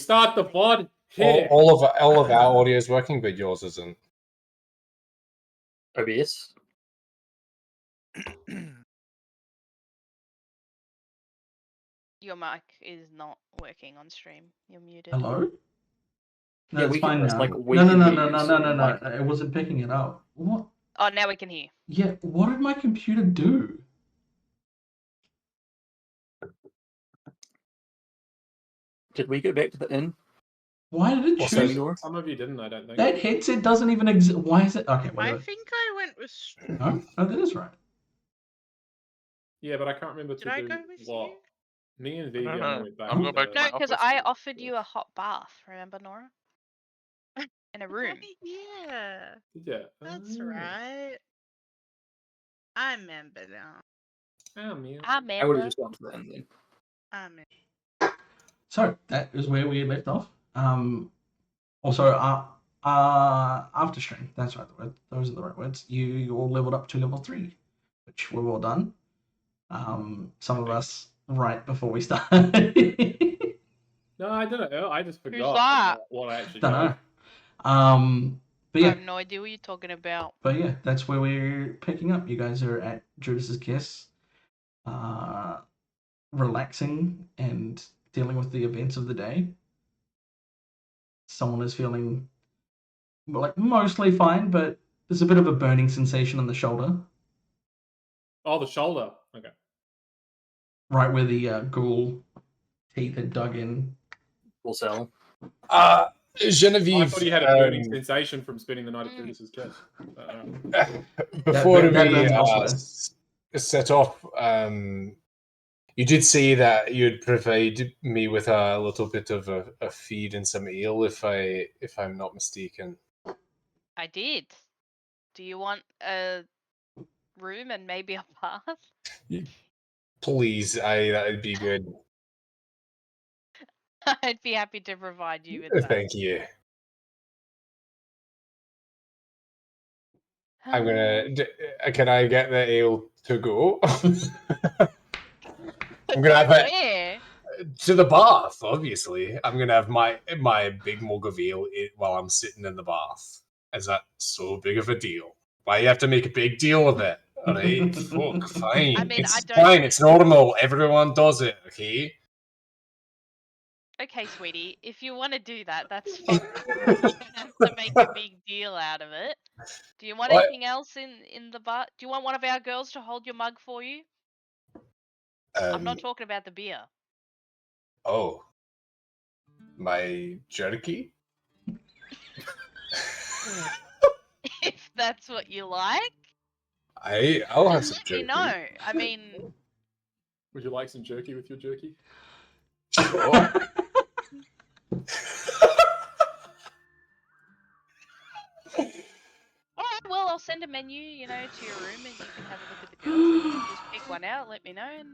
start the pod All, here. all of our audio is working, but yours isn't. OBS. Your mic is not working on stream. You're muted. Hello? No, Yeah, it's we can fine press, now. like, we no, can hear you, no, so, no. like- It wasn't picking it up. What? Oh, now we can hear. Yeah, what did my computer do? Did we go back to the inn? Why did it Also, choose? Some of you didn't, I don't think. That headset doesn't even exist. Why is it? Okay, I whatever. think I went with. No, that is right. Yeah, but I can't remember Did to I do go with what. you? Me and I Vivi don't only know. went back. I'm to going back to the- No, my because office. I offered you a hot bath. Remember, Nora? In a room. Yeah, Yeah. that's Oh. right. I remember now. Oh, man. I I would have remember. just gone to the inn then. I remember. So that is where we left off. Also, after stream. That's right. Those are the right words. You all leveled up to level 3, which we've all done. Some of us right before we started. No, I didn't. I just forgot that? what I actually Don't got. know. But I yeah, have no idea what you're talking about. that's where we're picking up. You guys are at Judas's Kiss, relaxing and dealing with the events of the day. Someone is feeling like mostly fine, but there's a bit of a burning sensation on the shoulder, Oh, the shoulder. Okay. right where the ghoul teeth had dug in. We'll sell. Genevieve, I thought you had a burning sensation from spending the night at Judas's kiss. before that we burns elsewhere. set off, you did say that you'd provide me with a little bit of a feed and some ale, if I'm not mistaken. I did. Do you want a room and maybe a bath? Please, that'd be good. I'd be happy to provide you with that. Thank you. I'm gonna. Can I get the ale to go? I'm gonna have it Where? to the bath. Obviously, I'm gonna have my big mug of ale while I'm sitting in the bath. Is that so big of a deal? Why you have to make a big deal of it? All right, fuck, fine. I mean, it's I don't- fine. It's normal. Everyone does it. Okay. Okay, sweetie, if you want to do that, that's fine. You don't have to make a big deal out of it. Do you want What? anything else in the bar? Do you want one of our girls to hold your mug for you? I'm not talking about the beer. Oh, my jerky. If that's what you like, I'll have some let jerky. me know. I mean, Would you like some jerky with your jerky? Sure. alright, well, I'll send a menu, to your room and you can have a look at the girls and you can just pick one out, let me know, and,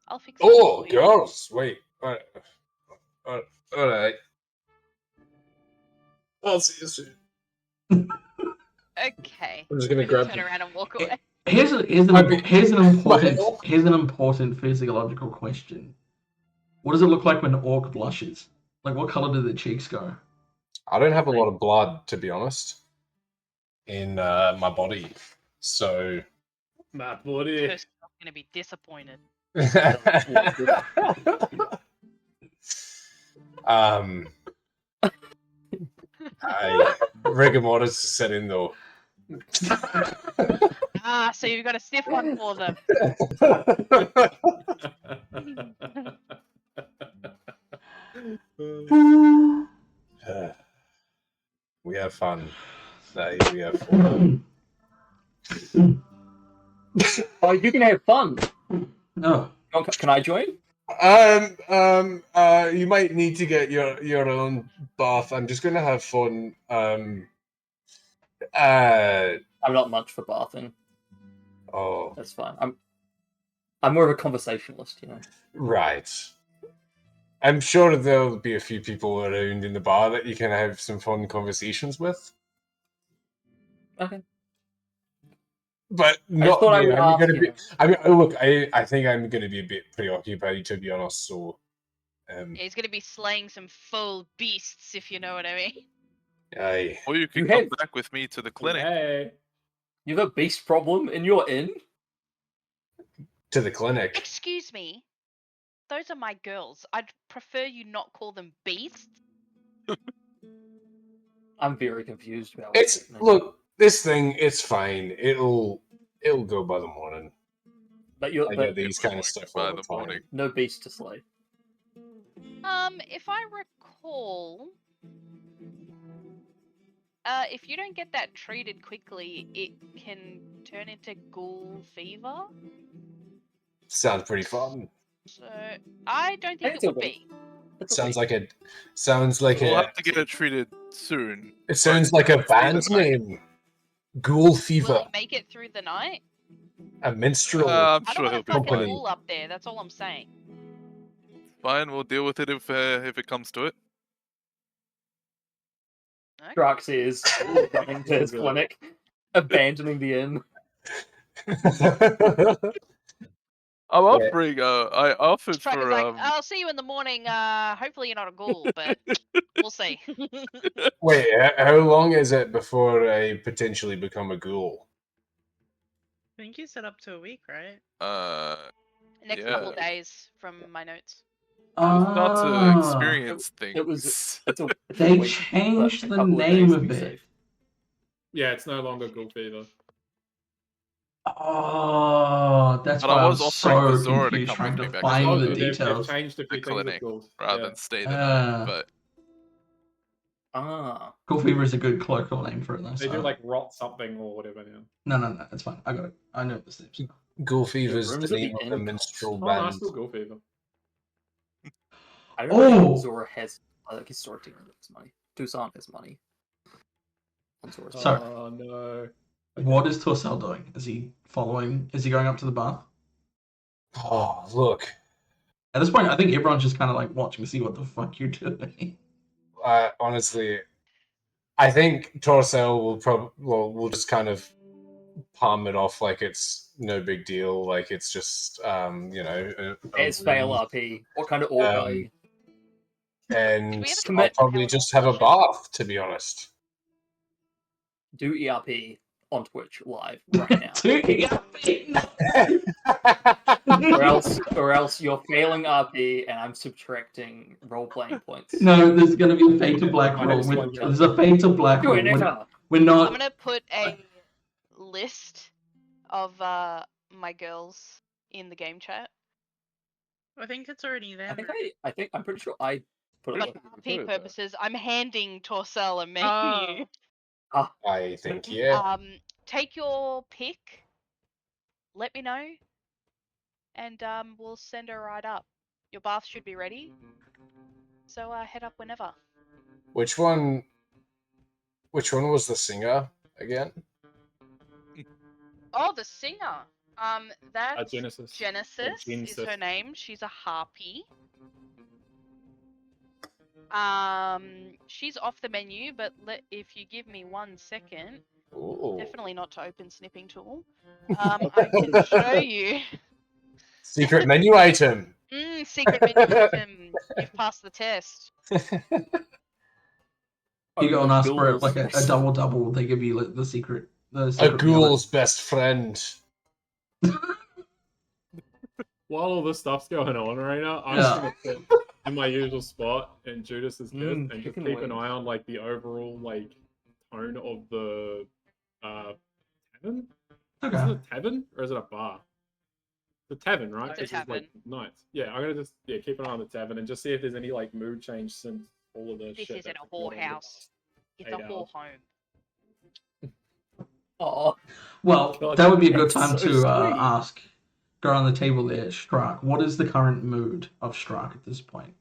I'll fix it Oh, for you. girls! Wait. All right. I'll see you soon. Okay. I'm just gonna I'm grab. turn around and walk away. Here's an important physiological question. What does it look like when an orc blushes? Like, what color do the cheeks go? I don't have a lot of blood, to be honest, in my body, so. My buddy. First, I'm gonna be disappointed. Rigor mortis set in though. So you've got a stiff one for them. We have fun. We have fun. Oh, you can have fun. No. Oh, can I join? You might need to get your own bath. I'm just gonna have fun. I'm not much for bathing. Oh, That's fine. I'm more of a conversationalist, right. I'm sure there'll be a few people around in the bar that you can have some fun conversations with. Okay. But not thought I me. would I'm ask gonna you. be. I mean, look. I think I'm gonna be a bit preoccupied, to be honest. So, He's gonna be slaying some full beasts, if you know what I mean. Aye. Or you can You come have- back with me to the clinic. Hey. You have a beast problem in your inn? To the clinic. Excuse me. Those are my girls. I'd prefer you not call them beasts. I'm very confused about what's It's happening. look, this thing, it's fine. It'll go by the morning. But you're I but get these It kind was of stuff by all the the time. morning. no beast to slay. If I recall, if you don't get that treated quickly, it can turn into ghoul fever. Sounds pretty fun. So I don't think It's it a would be. It's Sounds okay. like We'll a have to get it treated soon. it sounds like a Hopefully band tonight. name. Ghoul Will Fever. he make it through the night? A minstrel. I'm I sure don't he'll want be to fuck a fine. company. ghoul up there. That's all I'm saying. Fine, we'll deal with it if it comes to it. Okay. Drax is running to his Good. clinic, abandoning the inn. I'm Yeah. offering. I offered Truck is for like, I'll see you in the morning. Hopefully you're not a ghoul, but we'll see. Wait, how long is it before I potentially become a ghoul? I think you said up to a week, right? Next Yeah. couple days from my notes. You'll start to Ah, experience things. It was it's a they week, changed but the couple of name days to of be it. safe. Yeah, it's no longer Ghoul Fever. Oh, that's But why I I'm was offering for so Zora to confused come trying with to me back find to the the- They've details. changed a few the things with clinic ghouls. rather Yeah. than stay the night. Ah. But Ah, Ghoul Fever is a good colloquial name for it, though. They So. do like rot something or whatever now. No, it's fine. I got it. I know the steps. Ghoul Fever's the rooms at the name of the inn minstrel Oh, no, band. still Ghoul Fever. I don't think Oh! Zora has like he's sorting his money. Tucson has money. On Zora's Sorry. Oh no. What is Torcel doing? Is he following? Is he going up to the bar? Oh, look. At this point, I think everyone's just kind of like watching to see what the fuck you're doing. Honestly, I think Torcel will just kind of palm it off like it's no big deal, like it's just It's fail RP. What kind of orc are Um, you? and we have a I'll commit- probably just have a bath, to be honest. Do ERP on Twitch live right now. or else you're failing RP and I'm subtracting role playing points. No, there's going to be a fade to black My roll. name's Sponge. There's a fade to black Do roll. it, Nicker. We're I'm not. gonna put a list of my girls in the game chat. I think it's already there. I think I'm pretty sure I put But it. for RP purposes, I'm handing Torcel a menu. Oh. I think, yeah. Take your pick. Let me know, and we'll send her right up. Your bath should be ready, so head up whenever. Which one was the singer again? Oh, the singer. That's Genesis. Genesis is Genesis. her name. She's a harpy. She's off the menu, but if you give me 1 second, Ooh. definitely not to open snipping tool. I can show you. Secret menu item. Secret menu item. You've passed the test. You go and ask for Ghouls. like a double. They give you like the secret. The A secret ghoul's best friend. While all this stuff's going on right now, I'm Yeah. just gonna sit in my usual spot in Judas's desk and just chicken keep an wings. eye on like the overall like tone of the tavern. Is it Okay. a tavern or is it a bar? The tavern, right? It's a This is, like, tavern. nights. Yeah, I'm gonna just keep an eye on the tavern and just see if there's any like mood change since all of the This shit. isn't that's a going on in the whorehouse. It's a 8 whore hours. home. Oh, Well, God, that would be a good that's time so to sweet. ask. Go on the table there, Strark. What is the current mood of Strark at this point?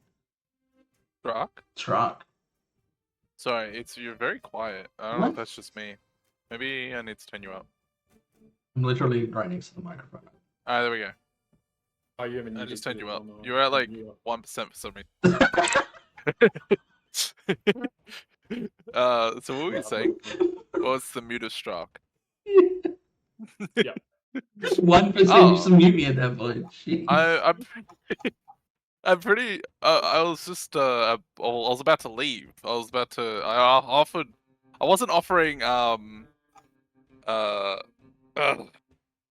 Rock? Strark. Sorry, you're very quiet. I don't know What? if that's just me. Maybe I need to turn you up. I'm literally right next to the microphone. Alright, there we go. Oh, you haven't I used just it turned you yet, up. oh, no. You're at like You are. 1% for some reason. So what were you saying? What's the mute of Strock? 1% Oh. just mute me at that point. Jeez. I I'm pretty. I was just. I was about to leave. I was about to. I offered. I wasn't offering.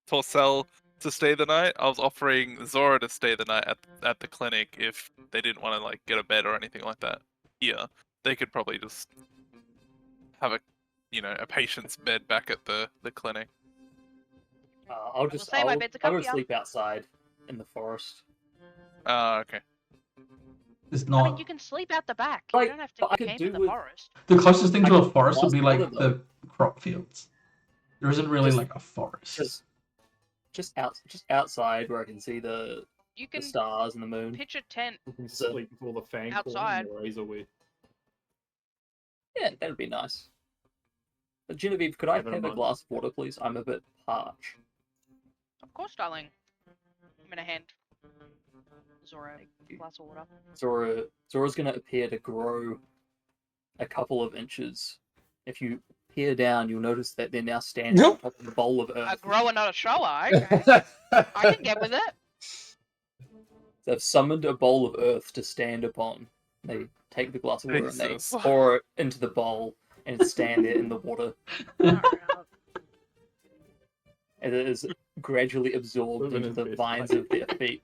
Torcel to stay the night. I was offering Zora to stay the night at the clinic if they didn't want to like get a bed or anything like that. Yeah, they could probably just have a, a patient's bed back at the clinic. I'll just say my bed's a I'll go comfier. sleep outside in the forest. Okay. It's I not. mean, you can sleep out the back. Like, you don't have but I to could camp do in the with- forest. The closest thing I to a could forest would be lost one like of the crop fields. There isn't really Just- like a forest. Just outside where I can see the You can stars and the moon. pitch a tent. You can So- sleep with all the fang Outside. and the razor with. Yeah, that'd be nice. Genevieve, could I Never have a mind. glass of water, please? I'm a bit parched. Of course, darling. I'm gonna hand Zora a glass of water. Zora's gonna appear to grow a couple of inches. If you peer down, you'll notice that they're now standing on top of a bowl of A earth. grower, not a shower. Okay, I can get with it. They've summoned a bowl of earth to stand upon. They take the glass of water and they Jesus. pour it into the bowl and stand there in the water. Far out. And it is gradually absorbed Living into in the peace. vines of their feet.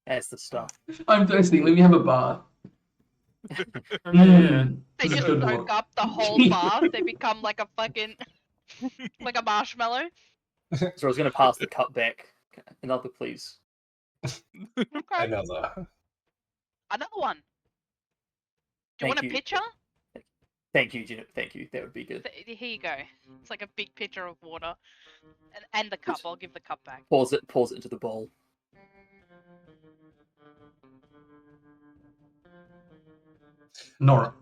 That's the stuff. I'm thirsty. Let me have a bath. Yeah. They This is just good soak water. up the whole bath. They become like a fucking like a marshmallow. Zora's gonna pass the cup back. Another, please. Okay, Another. another one. Do you Thank want a you. pitcher? Thank you, Gina. Thank you. That would be good. Here you go. It's like a big pitcher of water, and the cup. I'll give the cup back. Pours it into the bowl. Nora,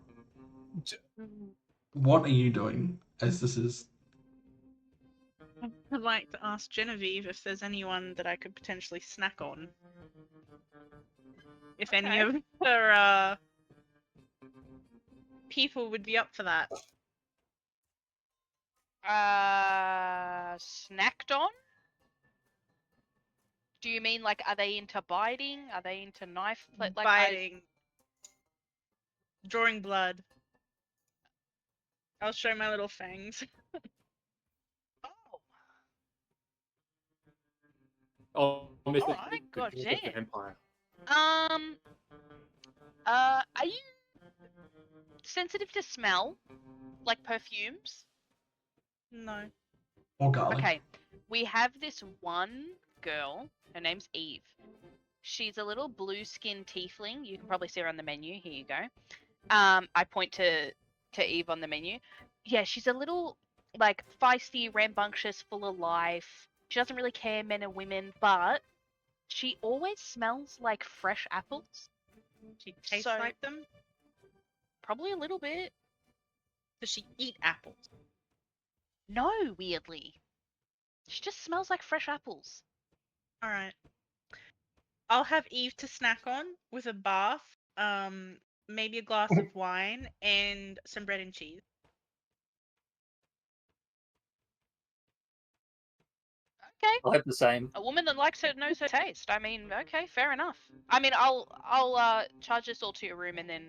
what are you doing as this is? I'd like to ask Genevieve if there's anyone that I could potentially snack on. If any Okay. of her people would be up for that. Snacked on? Do you mean like, are they into biting? Are they into knife? Like, Biting. Drawing blood. I'll show my little fangs. Oh, I missed Alright, the god Jaws of damn. the Empire. Are you sensitive to smell? Like perfumes? No. Or garlic? Okay, we have this one girl. Her name's Eve. She's a little blue-skinned tiefling. You can probably see her on the menu. Here you go. I point to Eve on the menu. Yeah, she's a little like feisty, rambunctious, full of life. She doesn't really care men and women, but she always smells like fresh apples. She tastes So- like them. Probably a little bit. Does she eat apples? No, weirdly. She just smells like fresh apples. Alright. I'll have Eve to snack on with a bath, maybe a glass of wine, and some bread and cheese. Okay. I'll have the same. A woman that likes her knows her taste. I mean, okay, fair enough. I mean, I'll charge this all to your room, and then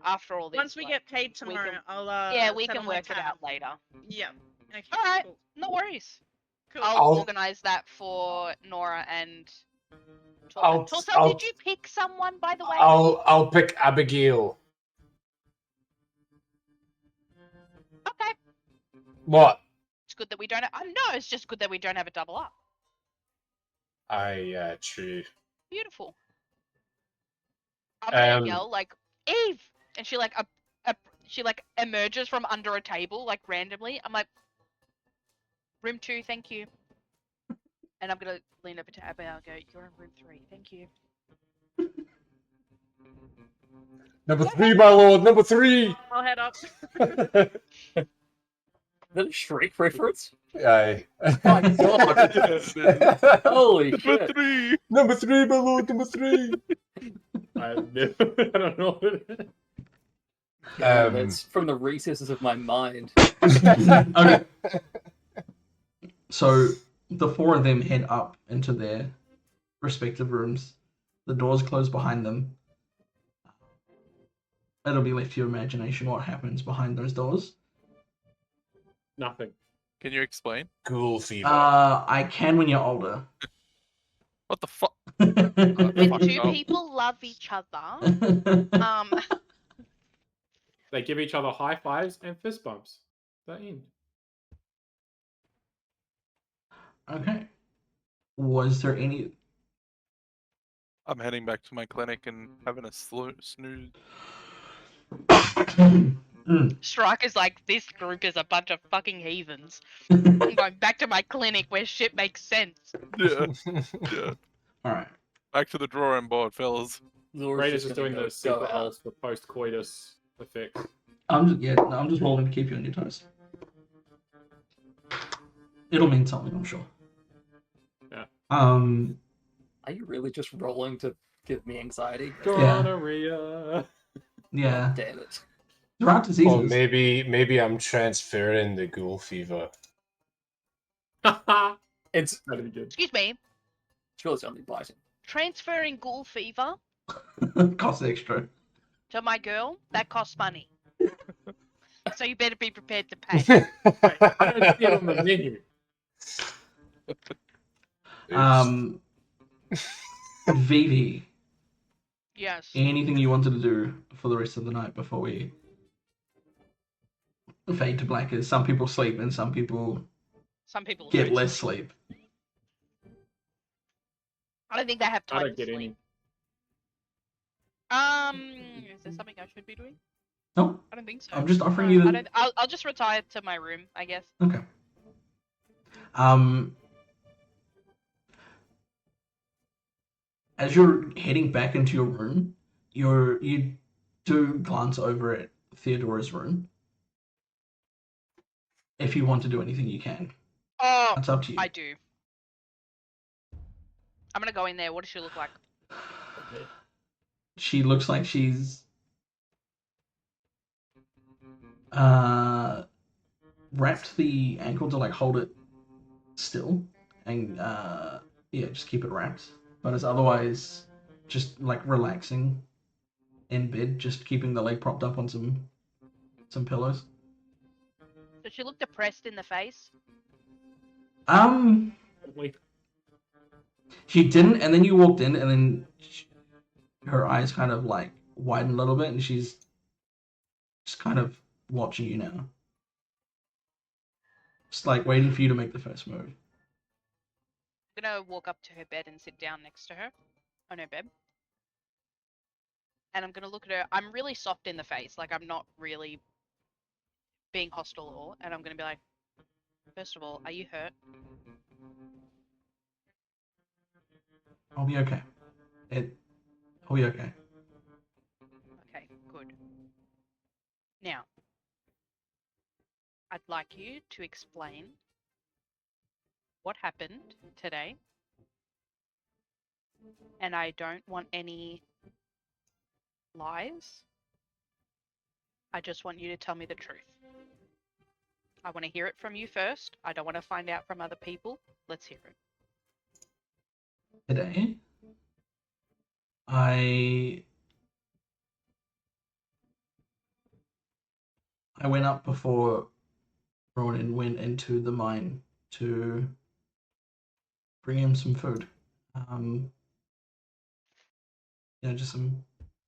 after all this, Once we like, get paid we tomorrow, can- I'll yeah, we settle can my work it tab. out later. Yeah. Okay. Alright. Cool. No worries. Cool. I'll organize that for Nora and I'll- Torcel. I'll- Did you pick someone, by the way? I'll pick Abigail. Okay. What? It's good that we don't. No, it's just good that we don't have a double up. True. Beautiful. I'm gonna Um, yell like Eve, and she like she like emerges from under a table like randomly. I'm like, room 2, thank you. And I'm gonna lean over to Abby. I'll go, you're in room 3, thank you. Number 3, my lord. Number 3. I'll head up. Is that a Shrek reference? Aye. My god. Yes, it is. Holy Number shit. 3. Number 3, my lord. Number 3. I don't know. That's from the recesses of my mind. Okay. So the 4 of them head up into their respective rooms. The doors close behind them. It'll be left to your imagination what happens behind those doors. Nothing. Can you explain? Ghoul fever. I can when you're older. What the fuck? When Fuck two up. people love each other, They give each other high fives and fist bumps. The end. Okay. Was there any? I'm heading back to my clinic and having a snooze. Striker's like, this group is a bunch of fucking heathens. I'm going back to my clinic where shit makes sense. Yeah, yeah. All right. Back to the drawing board, fellas. Zora's Raiders just is gonna doing go the secret out. rolls for post-coitus effects. I'm just rolling to keep you on your toes. It'll mean something, I'm sure. Yeah. Are you really just rolling to give me anxiety? Gonorrhea. Yeah. God damn it. There are diseases. Or maybe I'm transferring the ghoul fever. It's That'd be good. Excuse me, really only biting. transferring ghoul fever Costs extra. to my girl, that costs money. So you better be prepared to pay. I don't see it on the menu. Vivi, Yes. anything you wanted to do for the rest of the night before we fade to black? Is some people sleep and some people Some people get don't less sleep. sleep. I don't think they have I time don't to get sleep. any. Is there something I should be doing? No, I don't think so. I'm just offering No, you I the. don't, I'll just retire to my room, I guess. Okay. As you're heading back into your room, you do glance over at Theodora's room. If you want to do anything, you can. Oh, That's up to you. I do. I'm gonna go in there. What does she look like? She looks like she's wrapped the ankle to like hold it still, and just keep it wrapped. But it's otherwise just like relaxing in bed, just keeping the leg propped up on some pillows. Does she look depressed in the face? She didn't, and then you walked in, and then her eyes kind of like widen a little bit, and she's just kind of watching you now, just like waiting for you to make the first move. I'm gonna walk up to her bed and sit down next to her on her bed. And I'm gonna look at her. I'm really soft in the face, like I'm not really being hostile at all. And I'm gonna be like, first of all, are you hurt? I'll be okay. I'll be okay. Okay, good. Now, I'd like you to explain what happened today. And I don't want any lies. I just want you to tell me the truth. I want to hear it from you first. I don't want to find out from other people. Let's hear it. Today, I went up before Ronan went into the mine to bring him some food. Just some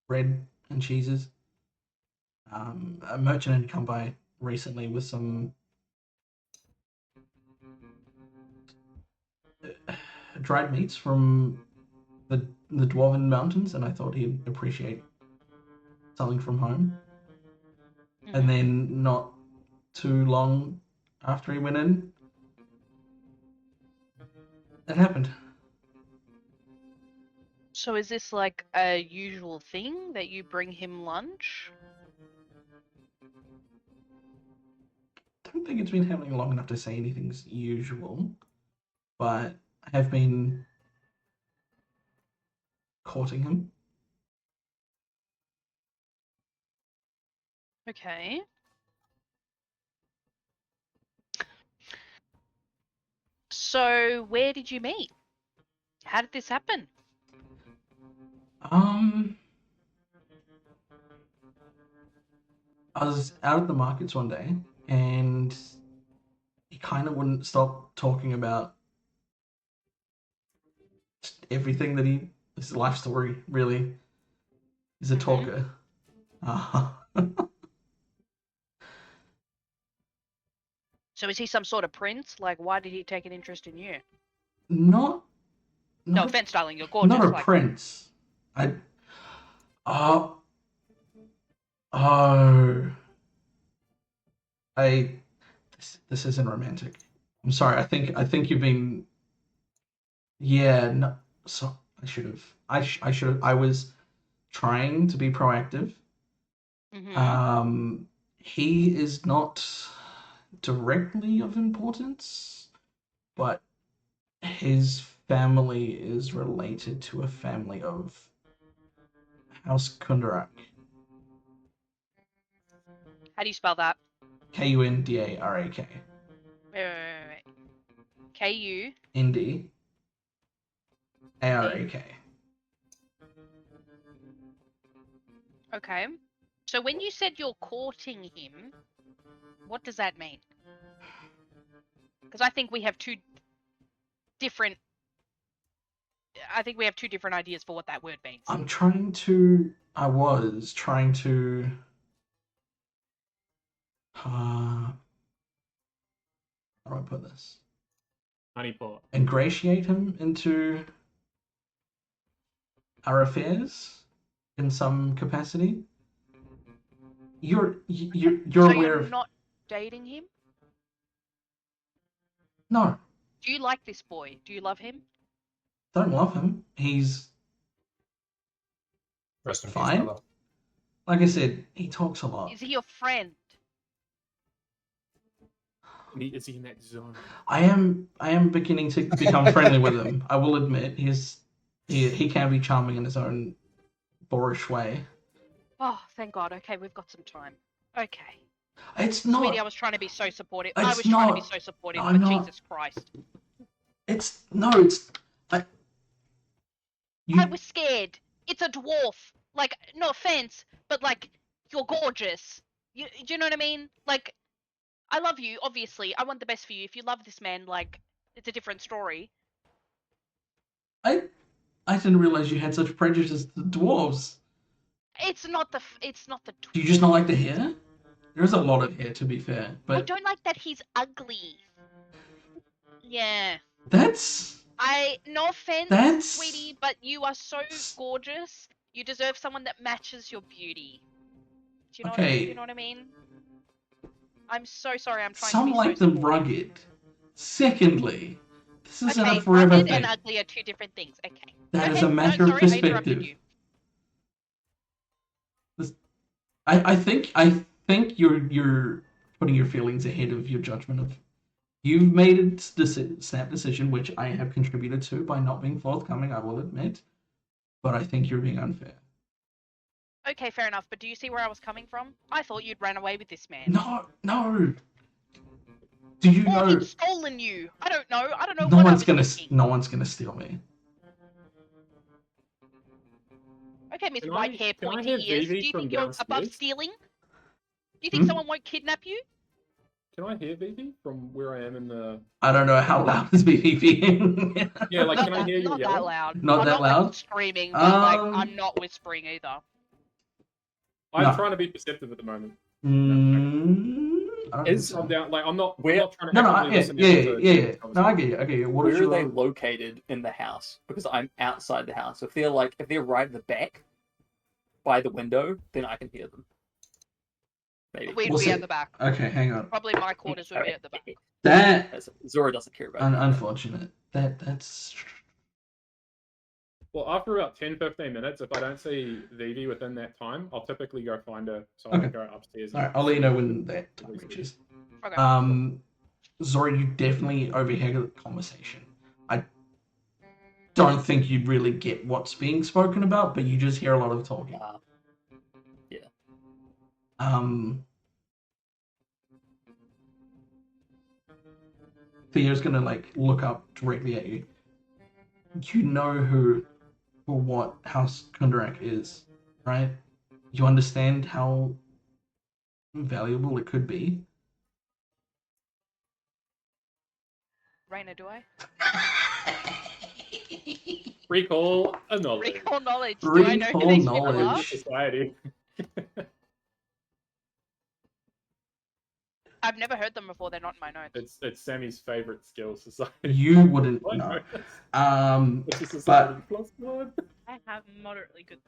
bread and cheeses. A merchant had come by recently with some dried meats from the Dwarven Mountains, and I thought he'd appreciate something from home. Mm-hmm. And then not too long after he went in, it happened. So is this like a usual thing that you bring him lunch? I don't think it's been happening long enough to say anything's usual, but I have been courting him. Okay. So where did you meet? How did this happen? I was out at the markets one day, and he kind of wouldn't stop talking about just everything that his life story, really. He's a talker. So is he some sort of prince? Like, why did he take an interest in you? Not No a- offense, darling, you're gorgeous. Not a like, prince. Oh, oh, this isn't romantic. I'm sorry. I think you've been. Yeah. No. So I should have. I should have. I was trying to be proactive. Mhm. He is not directly of importance, but his family is related to a family of House Kundarak. How do you spell that? Kundarak. Wait. K-U. Ndarak. Okay. So when you said you're courting him, what does that mean? Because I think we have two different ideas for what that word means. I was trying to how do I put this? Honeypot. Ingratiate him into our affairs in some capacity. You're so aware you're of not dating him? no. Do you like this boy? Do you love him? Don't love him. He's Rest in peace, fine. brother. Like I said, he talks a lot. Is he your friend? Is he in that zone? I am beginning to become friendly with him. I will admit he can be charming in his own boorish way. Oh, thank God. Okay, we've got some time. Okay. It's not. Sweetie, I was trying to be so supportive. It's I was trying to be not- so supportive, I'm but not- Jesus Christ. It's no. It's like you. I was scared. It's a dwarf. Like, no offense, but like, you're gorgeous. Do you know what I mean? Like, I love you, obviously. I want the best for you. If you love this man, like, it's a different story. I didn't realize you had such prejudice to dwarves. It's not the. Do you just not like the hair? There's a lot of hair, to be fair, I but don't like that he's ugly. Yeah. that's No offense, That's- sweetie, but you are so gorgeous. You deserve someone that matches your beauty. Do you know? Okay. Do you know what I mean? I'm so sorry. I'm trying some to be like so them supportive. rugged. Secondly, this isn't Okay, a forever rugged thing. and ugly are two different things. Okay. That Go is ahead. a matter no, of sorry, I interrupted perspective. you. I think you're putting your feelings ahead of your judgment of. You've made a snap decision, which I have contributed to by not being forthcoming. I will admit, but I think you're being unfair. Okay, fair enough. But do you see where I was coming from? I thought you'd ran away with this man. No. Do you Or know? he'd stolen you. I don't know. I don't know No what one's I gonna. was thinking. No one's gonna steal me. Okay, Miss Can White I- Hair, can I pointy have ears. Vivi Do you from think you're above downstairs? stealing? Do you think Hmm? someone won't kidnap you? Can I hear Vivi from where I am in the? I don't know how loud is BVP. Yeah, like Not can I that, hear you not that yelling? loud. Not I'm that not loud? like screaming, but like Um, I'm not whispering either. I'm No. trying to be perceptive at the moment. I don't think Is- so. I'm down. Like I'm not. Where- I'm not trying to No, actively yeah, listen yeah, in yeah, to yeah. Shannon's No, I conversation. get you. Okay, what Where is are your? they located in the house? Because I'm outside the house. If they're right at the back, by the window, then I can hear them. Maybe. We'd We'll be see. at the back. Okay, hang on. Probably my quarters would be at the back. That Zora doesn't care about that. unfortunate. That's Well, after about 10-15 minutes, if I don't see Vivi within that time, I'll typically go find her. So I'll Okay. go upstairs. all right. I'll let you know when that time reaches. Okay. Zora, you definitely overheard the conversation. I don't think you really get what's being spoken about, but you just hear a lot of talking. Theo's gonna like look up directly at you. you know who or what House Kundarak is, right? You understand how valuable it could be. Raina, do I? Recall a knowledge. Recall knowledge. Do I know who Recall these people are? knowledge. Society. I've never heard them before. They're not in my notes. It's Sammy's favorite skill, society. You wouldn't What? know. Which is society +1. I have moderately good.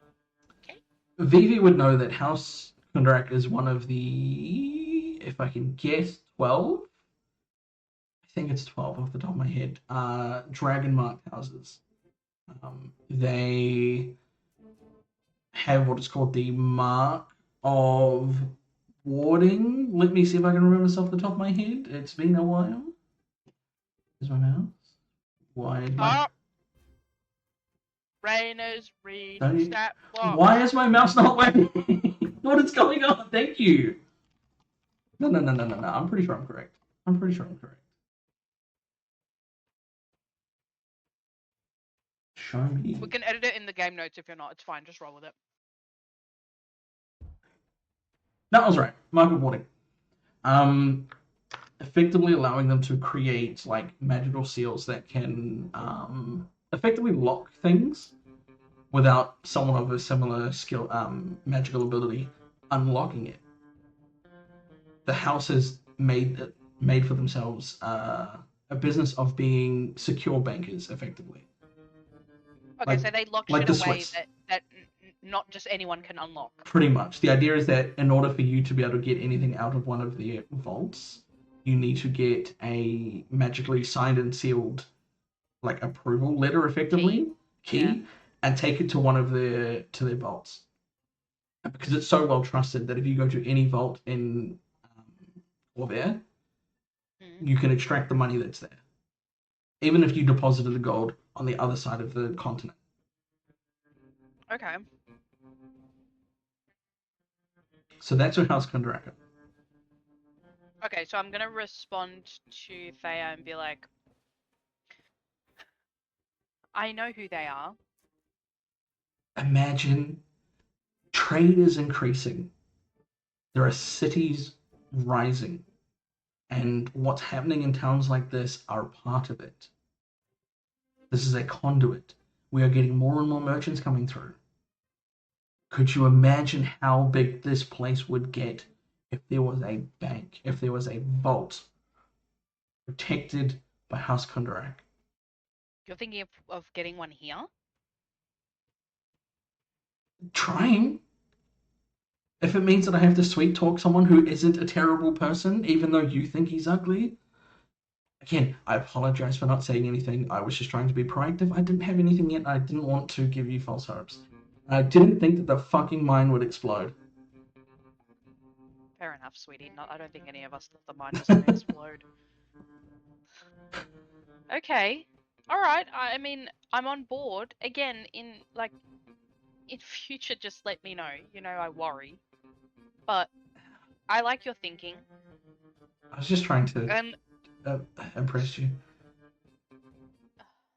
Vivi would know that House Kundarak is one of the, if I can guess, 12? I think it's 12 off the top of my head. Dragon marked houses. They have what is called the Mark of Warding. Let me see if I can remember this off the top of my head. It's been a while. Is my mouse? Why is my... Oh! Raina's reading Don't you- stat block. Why is my mouse not working? What is going on? Thank you. No. I'm pretty sure I'm correct. Show me. We can edit it in the game notes if you're not. It's fine. Just roll with it. No, I was right. Mark of Warding. Effectively allowing them to create like magical seals that can effectively lock things without someone of a similar skill, magical ability, unlocking it. The house has made for themselves a business of being secure bankers, effectively. Okay, Like- so they lock like shit the away Swiss. that not just anyone can unlock. Pretty much. The idea is that in order for you to be able to get anything out of one of their vaults, you need to get a magically signed and sealed, like, approval letter, effectively, key, Yeah. and take it to one of their vaults. Because it's so well trusted that if you go to any vault in or there, Mhm. you can extract the money that's there, even if you deposited the gold on the other side of the continent. Okay. So that's your House Kundaraka. Okay, so I'm gonna respond to Thea and be like, I know who they are. Imagine trade is increasing. There are cities rising. And what's happening in towns like this are part of it. This is a conduit. We are getting more and more merchants coming through. Could you imagine how big this place would get if there was a bank, if there was a vault protected by House Kundarak? You're thinking of getting one here? Trying. If it means that I have to sweet talk someone who isn't a terrible person, even though you think he's ugly. Again, I apologize for not saying anything. I was just trying to be proactive. I didn't have anything yet. I didn't want to give you false hopes. I didn't think that the fucking mine would explode. Fair enough, sweetie. I don't think any of us thought the mine was gonna explode. Okay. Alright, I mean, I'm on board. Again, in future, just let me know. You know, I worry. But I like your thinking. I was just trying to And impress you.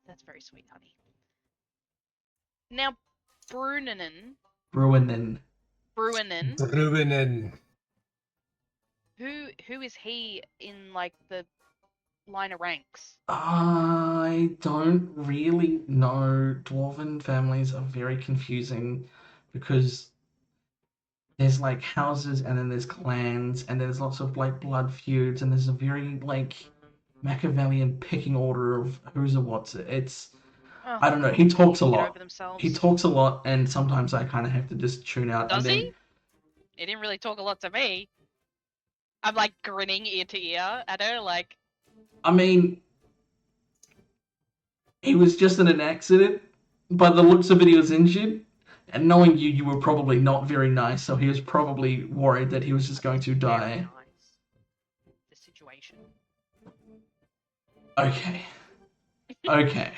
that's very sweet, honey. Now, Bruinen, Bruinen. Bruinen. who is he in like the line of ranks? I don't really know. Dwarven families are very confusing because there's like houses and then there's clans and there's lots of like blood feuds and there's a very like Machiavellian picking order of who's a what's it. It's Oh, I don't know. He talks a get lot. over themselves. He talks a lot, and sometimes I kind of have to just tune out. Does and then, he? He didn't really talk a lot to me. I'm like grinning ear to ear at her, like, I mean, he was just in an accident. By the looks of it, he was injured. And knowing you, you were probably not very nice, so he was probably worried that he was just going to very die. nice. The situation. Okay. Okay.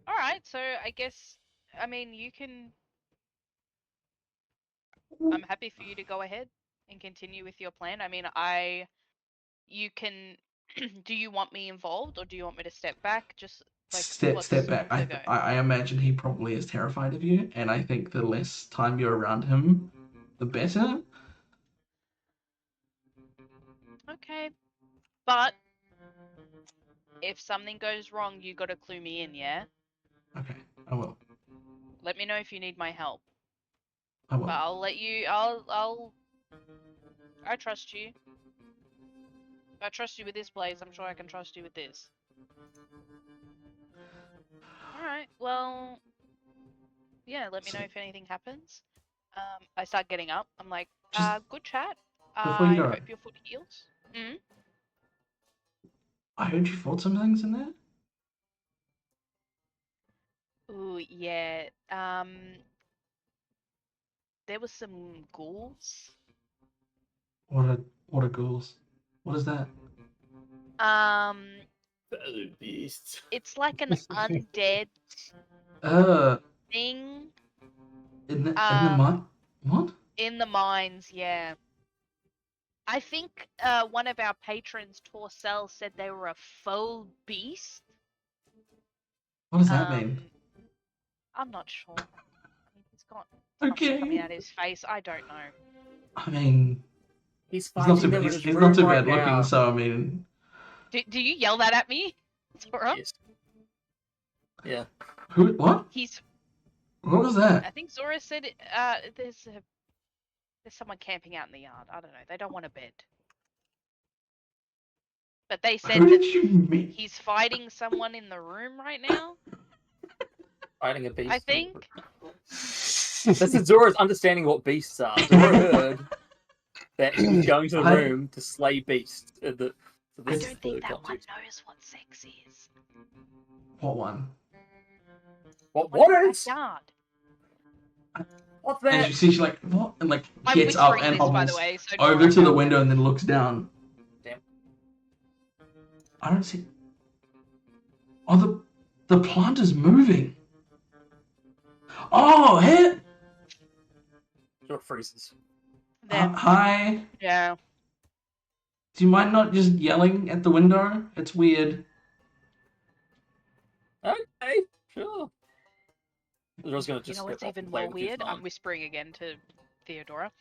Alright, so I guess, I mean, you can. I'm happy for you to go ahead and continue with your plan. I mean, you can Do you want me involved, or do you want me to step back? Just like Step what's back. the go? I imagine he probably is terrified of you, and I think the less time you're around him, the better. Okay, but if something goes wrong, you gotta clue me in, yeah? Okay, I will. Let me know if you need my help. I will. But I'll let you. I trust you. If I trust you with this place, I'm sure I can trust you with this. All right. Well, yeah. Let me know if anything happens. I start getting up. I'm like, Just good chat. before you I go, hope your foot heals. Mm. I heard you fought some things in there. Ooh, yeah. There was some ghouls. What are ghouls? What is that? Um, The beasts. it's like an undead Uh, thing. in the mine. What? In the mines, yeah. I think one of our patrons, Torcel, said they were a faux beast. What does that mean? I'm not sure. I mean, he's got something coming Okay. out of his face. I don't know. I mean, He's he's not fighting too them in his he's room not too right bad looking. now. So I mean, Do you yell that at me, Zora? Yes. Yeah. who? What? He's. What was that? I think Zora said there's someone camping out in the yard. I don't know. They don't want a bed. But they said Who that did you meet? he's fighting someone in the room right now. Fighting a beast. I think. This is Zora's understanding what beasts are. Zora heard that he's going to the room to slay beasts. So I this don't is think the that one context. knows what sex is. What one? What One in the is? backyard. What's As that? you see, she like what? And like I'm gets up whispering and this, by the hobbles way, so over Dora to the help. window and then looks down. Damn. I don't see. Oh, the plant is moving. Oh, hey. Zora freezes. Then, Hi. yeah. Do you mind not just yelling at the window? It's weird. Okay, sure. Zora's gonna You just know what's step off even and play more with his weird? phone. I'm whispering again to Theodora.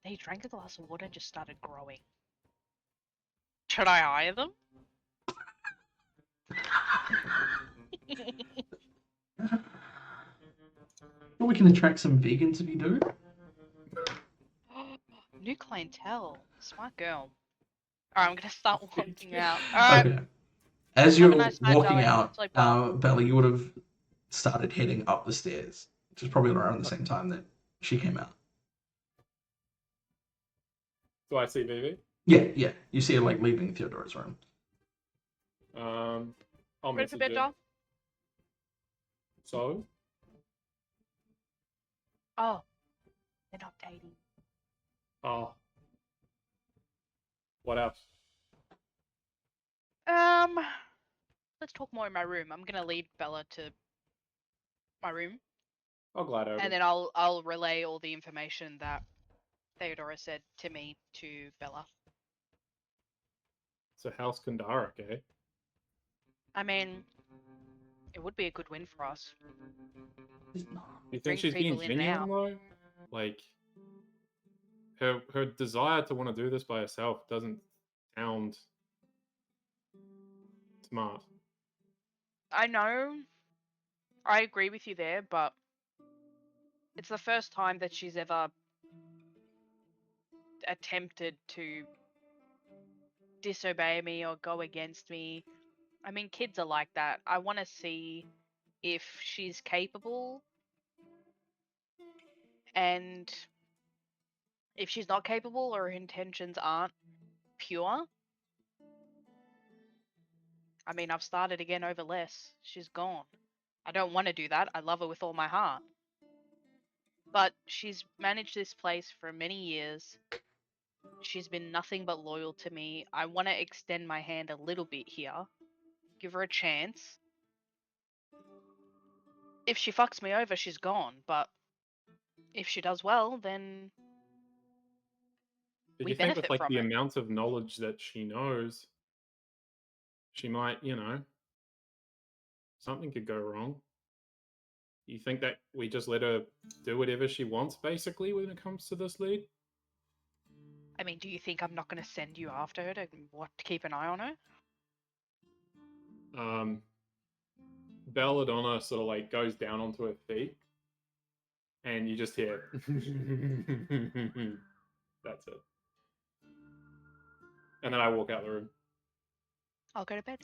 They drank a glass of water and just started growing. Should I hire them? Well, we can attract some vegans if you do. New clientele. Smart girl. Alright, I'm gonna start walking out. Alright, Okay. As have you're a nice night, walking darling. out, Sleep well. Bella, you would have started heading up the stairs, which is probably around the same time that she came out. Do I see Vivi? Yeah. You see her like leaving Theodora's room. I'll Ready for message bed, her. doll? So, Oh, they're not dating. oh, what else? Let's talk more in my room. I'm gonna lead Bella to my room, I'll glide over. and then I'll relay all the information that Theodora said to me to Bella. So House Kandara, eh? I mean, it would be a good win for us. You think Bring she's being people in and genuine out. though? Like, her desire to want to do this by herself doesn't sound smart. I know. I agree with you there, but it's the first time that she's ever attempted to disobey me or go against me. I mean, kids are like that. I want to see if she's capable, and if she's not capable or her intentions aren't pure. I mean, I've started again over less. She's gone. I don't want to do that. I love her with all my heart. But she's managed this place for many years. She's been nothing but loyal to me. I want to extend my hand a little bit here. Give her a chance. If she fucks me over, she's gone. But if she does well, then Did we you think benefit with like from the it. amount of knowledge that she knows, she might, something could go wrong. You think that we just let her do whatever she wants, basically, when it comes to this lead? I mean, do you think I'm not going to send you after her to keep an eye on her? Belladonna sort of like goes down onto her feet, and you just hear. That's it. And then I walk out the room. I'll go to bed.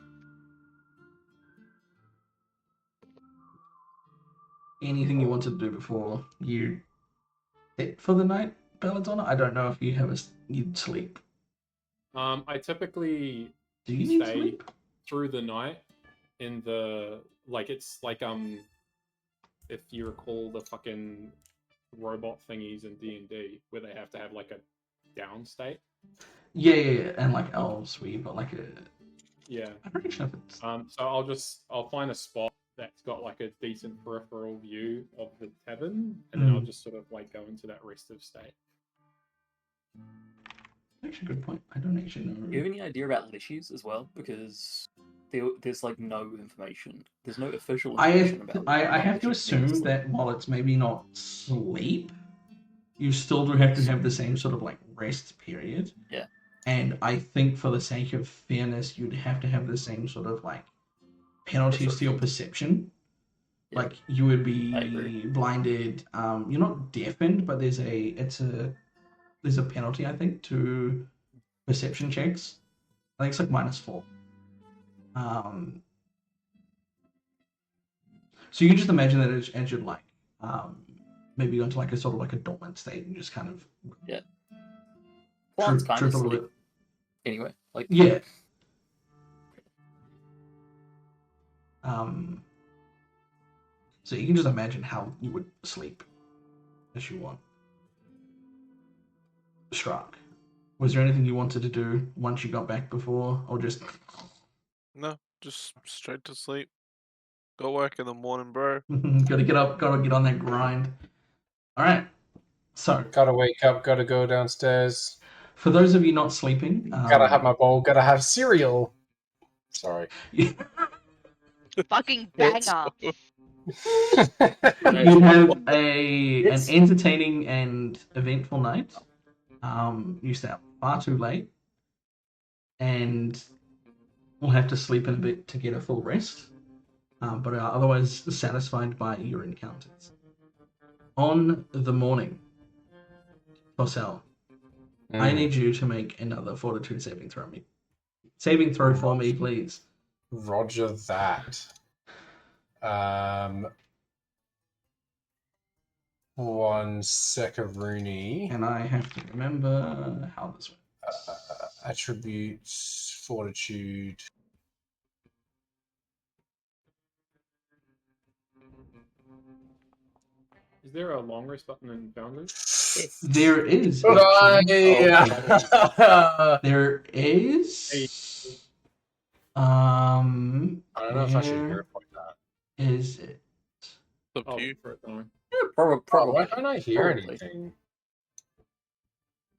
Anything you wanted to do before you sit for the night, Belladonna? I don't know if you you'd sleep. I typically Do you need stay sleep? through the night in the it's like if you recall the fucking robot thingies in D&D where they have to have like a down state. Yeah, and like elves, where you've got like a. Yeah. I don't know if it's. So I'll find a spot that's got like a decent peripheral view of the tavern, and then I'll just sort of like go into that restive state. Actually, good point. I don't actually know. Do you have any idea about leashes as well? Because there's like no information. There's no official information about. I have to assume that while it's maybe not sleep, you still do have to have the same sort of like rest period. Yeah. And I think for the sake of fairness, you'd have to have the same sort of like penalties to your perception. Yeah. Like you would I be agree. blinded. You're not deafened, but there's a penalty, I think, to perception checks. I think it's like -4. So you can just imagine that as you'd like maybe go into like a sort of like a dormant state and just kind of Plants kind trip of a little sleep. bit. Anyway, like Yeah. So you can just imagine how you would sleep as you want. Struck. Was there anything you wanted to do once you got back before, or just No, just straight to sleep. Got work in the morning, bro. gotta get up, gotta get on that grind? All right. So Gotta wake up, gotta go downstairs. for those of you not sleeping, Gotta have my bowl, gotta have cereal. Sorry. Fucking It's- banger. you have an entertaining and eventful night. You stay up far too late, and will have to sleep in a bit to get a full rest, but are otherwise satisfied by your encounters. On the morning, Tossel, I need you to make another fortitude saving throw for me, please. Roger that. One second, Rooney. And I have to remember how this works. Attributes, fortitude. Is there a long rest button in Founders? There is. But There is. I don't know if I should hear Where it like that. is it? It's up I'll to you. look for it, don't worry. Probably. Why can't I hear Probably. anything?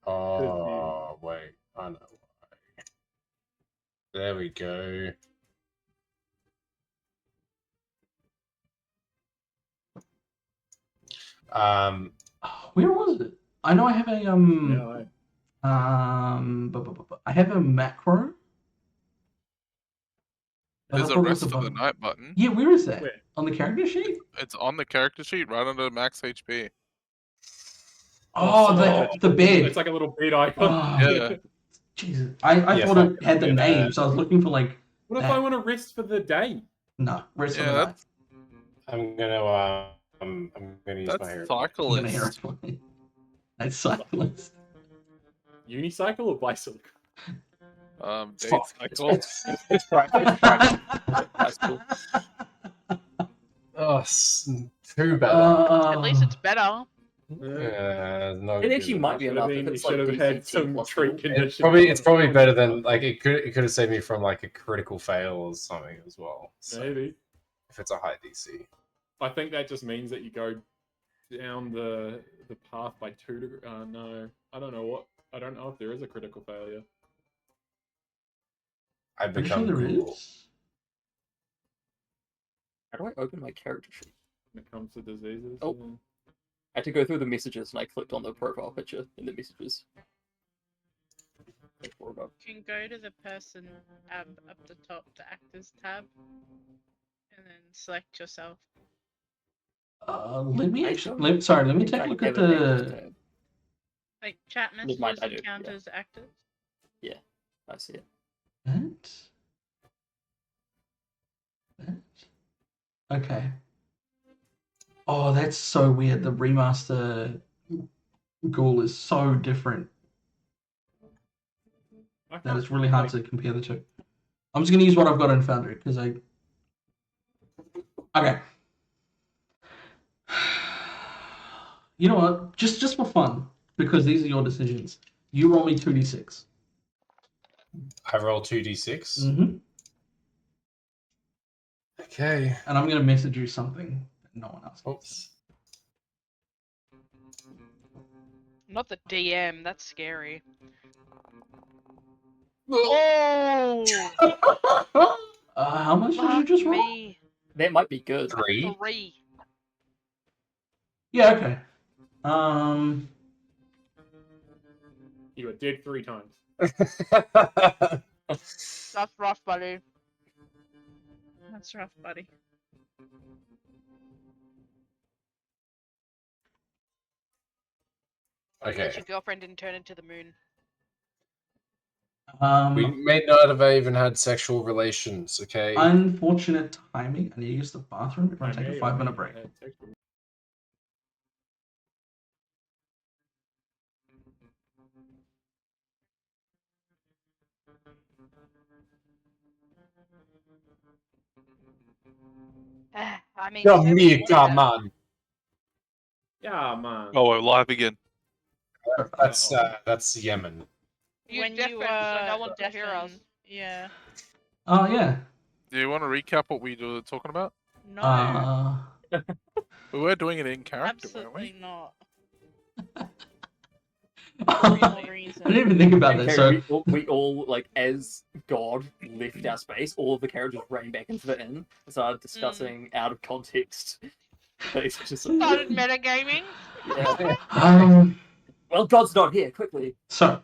Oh, wait. I know why. There we go. Where was it? I know I have a Yeah, I have a macro. But There's I a thought it was rest for the above- night button. Yeah, where is that? Where? On the character sheet? It's on the character sheet right under max HP. Oh, the bed. It's like a little bed icon. Oh, Yeah. Jesus. I Yeah, thought fuck it had the yeah. name, so I was looking for like What if I want to rest for the day? no rest of Yeah, the night. I'm gonna use my That's hair. I'm gonna hear cyclist. it. That's cyclist. Unicycle or bicycle? Date Fuck. cycle. It's right. That's cool. Oh, too bad. At least it's better. No. It actually might be Should enough have if been, it's should like have had DCT some plus treat four. condition. It's probably better than like it could have saved me from like a critical fail or something as well. So, Maybe. if it's a high DC. I think that just means that you go down the path by 2 degrees. No, I don't know if there is a critical failure. I Pretty sure become there cool. is. How do I open my character sheet? When it comes to diseases. Oh. I had to go through the messages and I clicked on the profile picture in the messages. You can go to the person tab up the top, the actors tab, and then select yourself. Let me I actually. don't Let me think take I a look at have an active the. tab. Like chat Never mind, messages I do, count yeah. as actors. I see it. Okay. Oh, that's so weird. The remaster ghoul is so different that it's really hard to compare the two. I'm just going to use what I've got in Foundry because I. Okay. You know what? Just for fun, because these are your decisions. You roll me 2d6. I roll 2d6. Mm-hmm. Okay. And I'm going to message you something that no one else gets. Not the DM. That's scary. Oh! Oh, How much did you fuck just roll? me. That might be good. 3. 3. Yeah, okay. You were dead 3 times. That's rough, buddy. That's rough, buddy. Okay. Your girlfriend didn't turn into the moon. We may not have even had sexual relations, okay? Unfortunate timing. I need to use the bathroom. We're going to take a 5-minute break. I mean, Yo, so me, much come water. on. Yeah, man. Oh, we're live again. That's Yemen. You When deafened, you so no one could hear us. deafen, yeah. Oh, yeah. Do you want to recap what we were talking about? No, We were doing it in character, weren't absolutely we? not. I Reason. didn't even think about that. Okay, So, we all, like, as God left our space, all of the characters ran back into the inn and started discussing out of context. Things just Started metagaming. yeah. Well, God's not here. Quickly. So,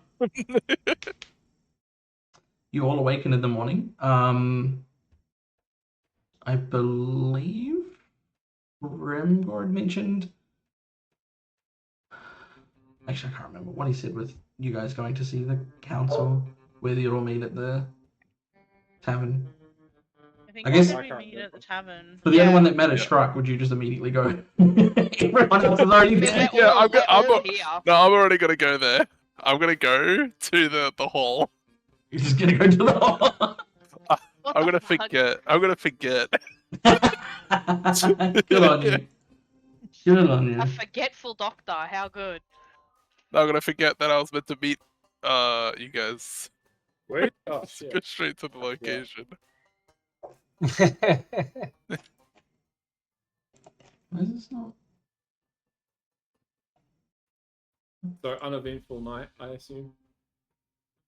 you all awaken in the morning. I believe Remgord mentioned. Actually, I can't remember what he said with you guys going to see the council, whether you'll all meet at the tavern. I I guess- we meet at the tavern. For the only Yeah. one that matters struck, would you just immediately go? Everyone else is already I mean, there. we're all, I'm here. No, I'm already gonna go there. I'm gonna go to the hall. You're just gonna go to the hall. What I'm the gonna fuck? forget. I'm gonna forget. Good on you. Good on you. A forgetful doctor. How good. I'm gonna forget that I was meant to meet you guys. Wait. Oh, Just go shit. straight to the location. Why is this not? So, uneventful night, I assume.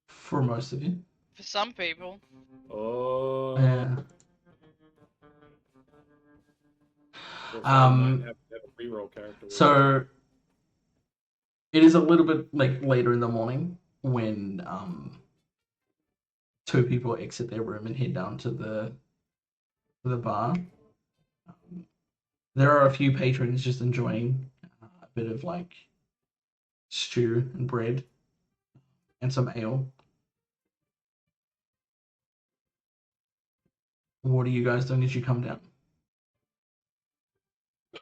For most of you. For some people. Oh. Yeah. So might have a reroll character. So it is a little bit like later in the morning when two people exit their room and head down to the bar. There are a few patrons just enjoying a bit of like stew and bread and some ale. What are you guys doing as you come down?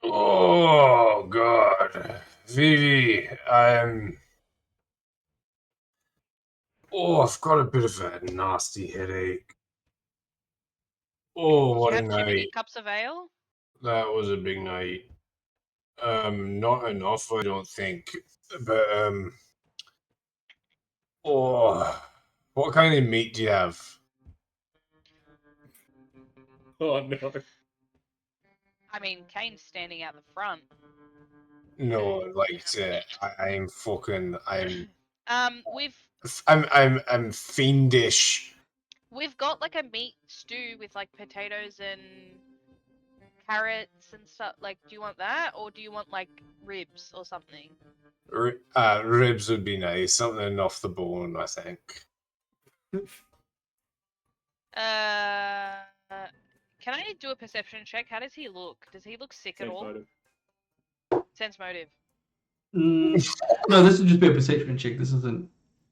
Oh, God. Vivi, Oh, I've got a bit of a nasty headache. Oh, Did what you a have too many night. cups of ale? That was a big night. Not enough, I don't think. But, oh, what kind of meat do you have? Oh, no. I mean, Kane's standing out the front. No, like, I'm We've I'm fiendish. We've got like a meat stew with like potatoes and carrots and stuff. Like, do you want that, or do you want like ribs or something? Ribs would be nice. Something off the bone, I think. Can I do a perception check? How does he look? Does he look sick at Sense all? motive. Sense motive. No, this would just be a perception check. This isn't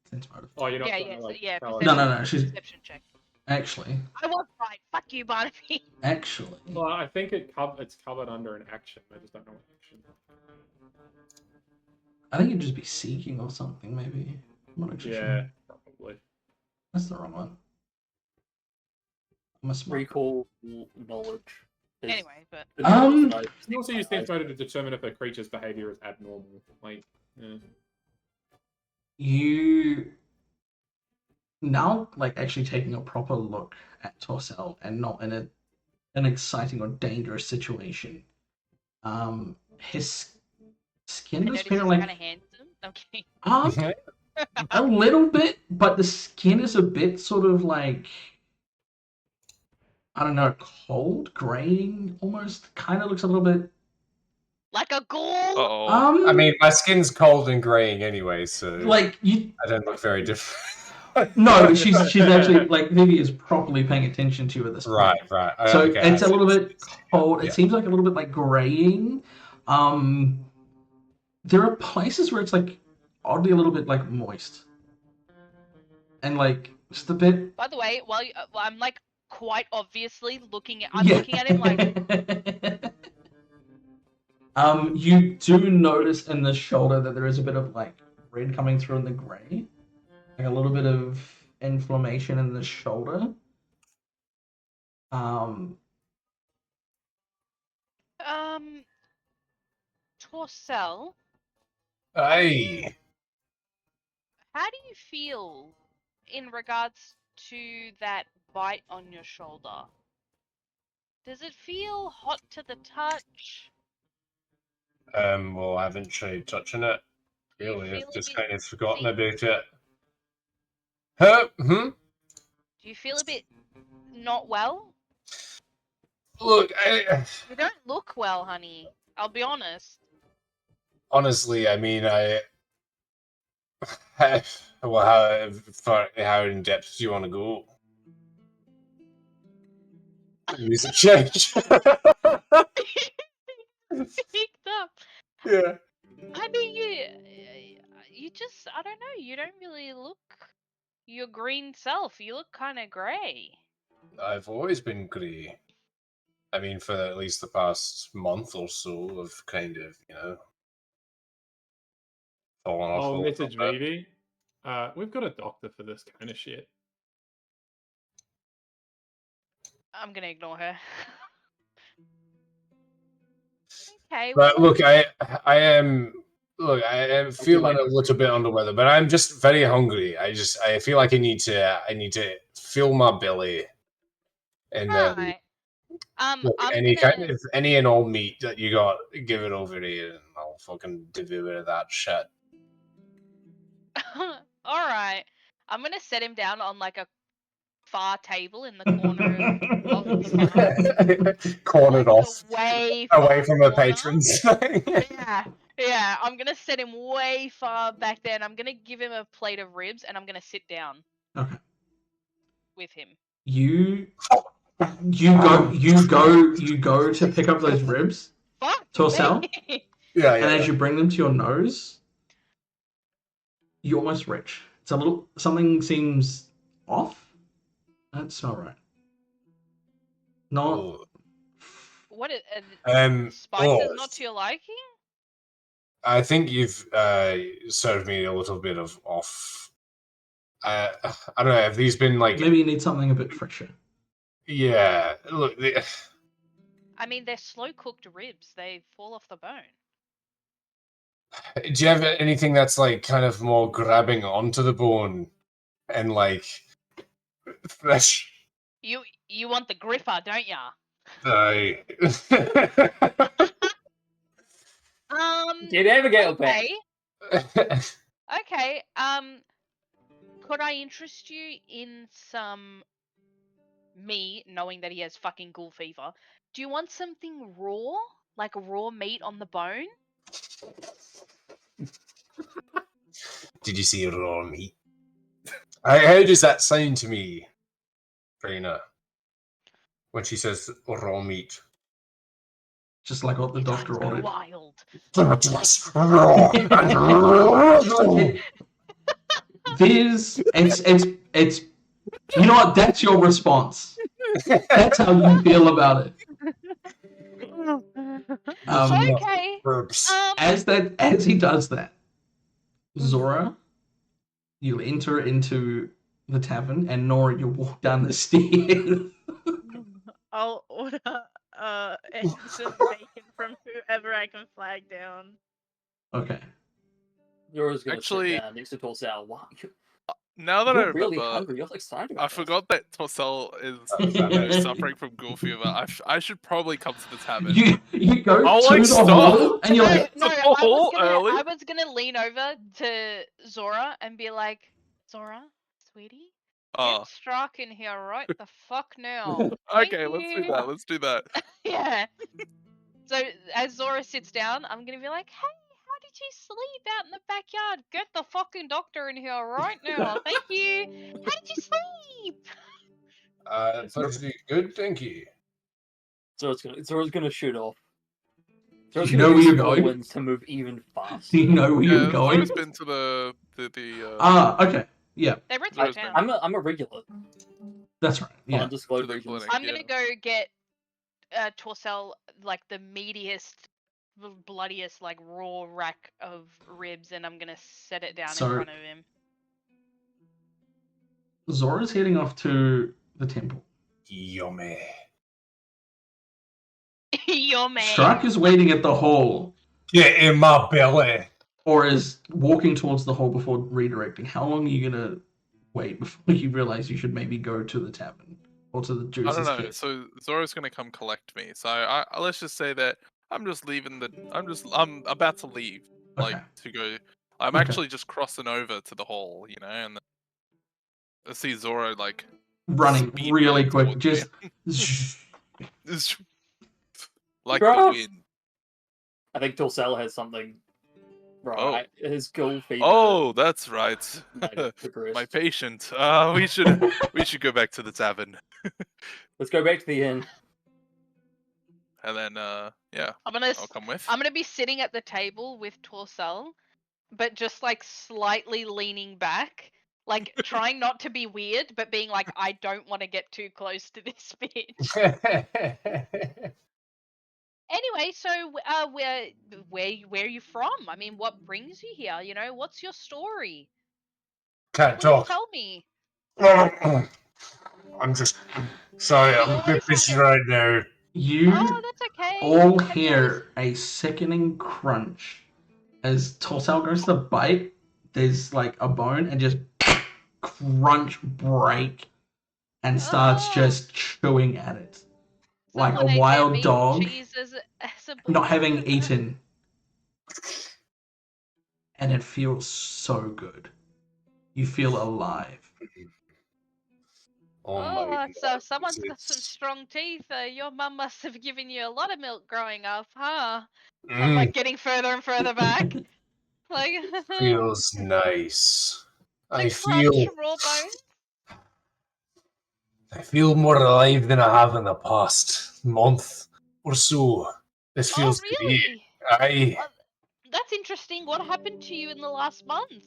sense motive. Oh, you're not Yeah, trying yeah, to, so, like, yeah. tell us- Perception, No, she's perception check. actually. I was right. Fuck you, Barnaby. Actually, Well, I think it's covered under an action. I just don't know what action. I think it'd just be seeking or something. Maybe. I'm not actually Yeah, sure. probably. That's the wrong one. I'm a smart. Recall knowledge. is Anyway, but the Um, knowledge that You can also use sense motive to determine if a creature's behavior is abnormal. Like, yeah. You now like actually taking a proper look at Torcel and not in an exciting or dangerous situation. His skin I is noticed kind he's of like kind of handsome. Okay. a little bit, but the skin is a bit sort of like I don't know, cold, graying almost. Kind of looks a little bit. Like a ghoul. Uh-oh. I mean, my skin's cold and graying anyway, so like you. I don't look very different. No, she's actually like Vivi is properly paying attention to you at this point. Right. So Okay, it's I a little see. bit cold. Yeah. It seems like a little bit like graying. There are places where it's like oddly a little bit like moist, and like just a bit. By the way, while I'm like quite obviously looking at, looking at him like. You do notice in the shoulder that there is a bit of like red coming through in the grey, like a little bit of inflammation in the shoulder. Torcel, Aye. how do you feel in regards to that bite on your shoulder? Does it feel hot to the touch? Well, I haven't tried touching it. You Really, feel I've a just bit kind of forgotten see- about it. Huh? Do you feel a bit not well? Look, You don't look well, honey. I'll be honest. honestly, I mean, well, how in depth do you want to go? Music change. Picked up. Yeah. I mean, you just, I don't know. You don't really look your green self. You look kind of grey. I've always been grey. I mean, for at least the past month or so, of kind of, fallen off. a Oh, little message bit. Vivi. We've got a doctor for this kind of shit. I'm gonna ignore her. Okay. But well, look, I am. Look, I am feeling a little bit under weather, but I'm just very hungry. I feel like I need to fill my belly, and right. look, I'm any gonna. kind of any and all meat that you got, give it over here, and I'll fucking devour that shit. All right. I'm gonna set him down on like a far table in the corner of the bar. Cornered Like, off, the way away far from the corner. patrons. Yeah. I'm gonna set him way far back there, and I'm gonna give him a plate of ribs, and I'm gonna sit down. Okay. With him. You go to pick up those ribs, Fuck. Torcel, Yeah. and as you bring them to your nose, you almost reach. It's a little something seems off. That's not right. Not. Oh. What is spices oh. not to your liking? I think you've served me a little bit of off. I don't know. Have these been like? Maybe you need something a bit fresher. Yeah. Look. I mean, they're slow cooked ribs. They fall off the bone. Do you have anything that's like kind of more grabbing onto the bone and like fresh? You want the gripper, don't ya? Did you ever get a pet? Okay. Could I interest you in some me knowing that he has fucking ghoul fever, do you want something raw? Like raw meat on the bone? Did you see raw meat? How does that sound to me, Raina? When she says raw meat. Just like what the It doctor sounds ordered. wild. It's you know what? That's your response. That's how you feel about it. Okay. As he does that, Zora, you enter into the tavern, and Nora, you walk down the stairs. I'll order eggs and bacon from whoever I can flag down. Okay. Zora's gonna Actually- sit down next to Torsal. Wow, Now that I you're really remember, hungry. You're excited about I this. forgot that Torsel is suffering from ghoul fever. I should probably come to the tavern. You go I'll, to like, the stop. hall, and you're No, like, no, Oh, early? I was gonna lean over to Zora and be like, Zora, sweetie, Oh, get Strike in here right the fuck now. Thank okay, let's do you." that. Let's do that. Yeah. So as Zora sits down, I'm gonna be like, hey, how did you sleep out in the backyard? Get the fucking doctor in here right now. Thank you. How did you sleep? Thursday, good, thank you. Zora's gonna shoot off. Do Zora's you gonna know where use you're small going? winds to move even Do faster. you know where you're Yeah, going? Zora's been to the Okay. Yeah, They were Zora's through been- town. I'm a regular. that's right. Yeah. Undisclosed To the regions. clinic. I'm Yeah. gonna go get Torsel like the meatiest, bloodiest, like raw rack of ribs, and I'm gonna set it down So- in front of him. Zora's heading off to the temple. Yummy. Your man. Strike is waiting at the hall, Get in my belly. or is walking towards the hall before redirecting. How long are you gonna wait before you realize you should maybe go to the tavern or to the I juices don't know. kit? So Zora's gonna come collect me. So I let's just say that I'm just leaving the. I'm about to leave. Like Okay. to go. I'm Okay. actually just crossing over to the hall, you know, and I see Zora like Running speed really quick, towards just like Bro. the wind. I think Torsal has something. Right, his ghoul fever. Oh, that's right. might have progressed. My patient. We should go back to the tavern. Let's go back to the inn. And then yeah, I'm gonna I'll come with. I'm gonna be sitting at the table with Torsel, but just like slightly leaning back, like trying not to be weird, but being like, I don't want to get too close to this bitch. Anyway, so where are you from? I mean, what brings you here? You know, what's your story? Can't Please talk. tell me. I'm just sorry, I'm a bit busy right now. you Oh, that's okay. all No worries. hear a sickening crunch as Torsal goes to bite. There's like a bone and just crunch break and starts Oh. just chewing at it like Someone a ate their wild meat and dog cheese as a not bone. having eaten. And it feels so good. You feel alive. Oh my Oh, god. so someone's got it's- some strong teeth. Your mum must have given you a lot of milk growing up, huh? I'm Mm, like getting further and further back. Like feels nice. I like crunch feel raw bones. more alive than I have in the past month or so. This Oh, feels great. really? Aye. That's interesting. What happened to you in the last month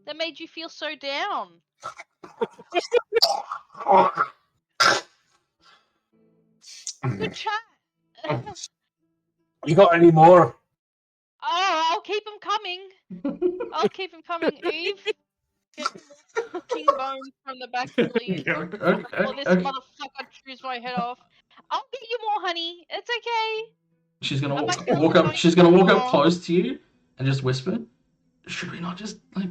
that made you feel so down? Good chat. You got any more? Oh, I'll keep them coming. I'll keep them coming. Eve, get me more fucking bones from the back, please. Or this motherfucker chews my head off. I'll get you more, honey. It's okay. She's gonna I might walk kill up. She's gonna walk up you. close to you and just whisper, "Should we not just like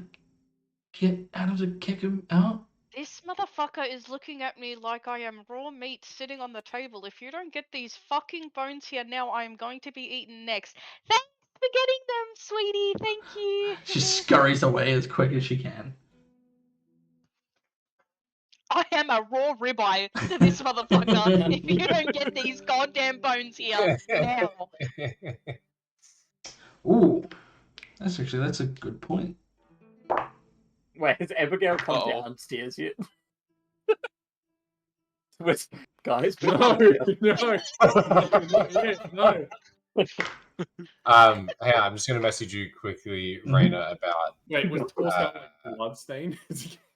get Adam to kick him out?" This motherfucker is looking at me like I am raw meat sitting on the table. If you don't get these fucking bones here now, I am going to be eaten next. Thanks for getting them, sweetie. Thank you. She scurries away as quick as she can. I am am a raw ribeye to this motherfucker if you don't get these goddamn bones here now. Ooh, that's a good point. Wait, has Abigail come Uh-oh. downstairs yet? Guys, No, we're no. Hey, I'm just gonna message you quickly, Raina, about Wait, was Torso like bloodstained?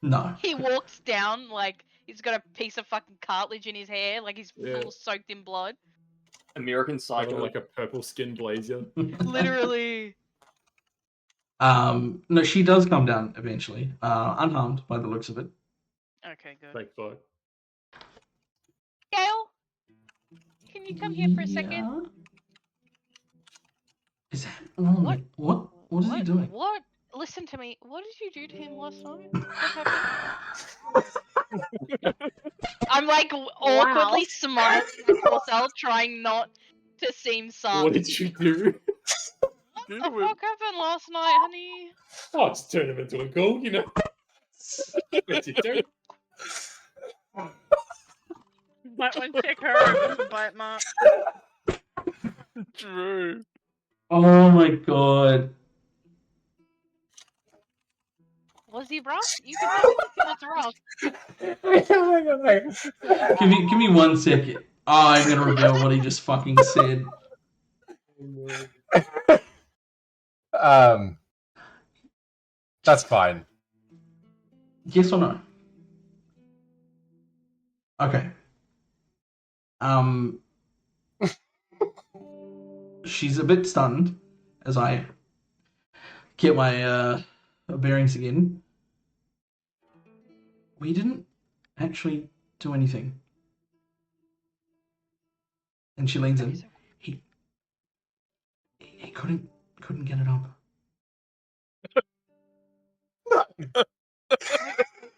No. He walks down like he's got a piece of fucking cartilage in his hair, like he's Yeah. full soaked in blood. American Got Psycho. like a purple skin blazer. Literally. No, she does come down eventually, unharmed by the looks of it. Okay, good. Thank fuck. Gail, can you come here for a second? Yeah. Is that wrong? What? What is he doing? What? Listen to me. What did you do to him last night? What happened? I'm like awkwardly smiling at myself, trying not to seem sus. What did you do? What the fuck happened last night, honey? Oh, just turn him into a ghoul, you know. What you do? Might want to check her with a bite mark. True. Oh my god. Was he rough? You can tell me if he was rough. Give me 1 second. Oh, I'm gonna reveal what he just fucking said. That's fine. Yes or no? Okay. She's a bit stunned as I get my bearings again. We didn't actually do anything. And she leans in. He couldn't get it up.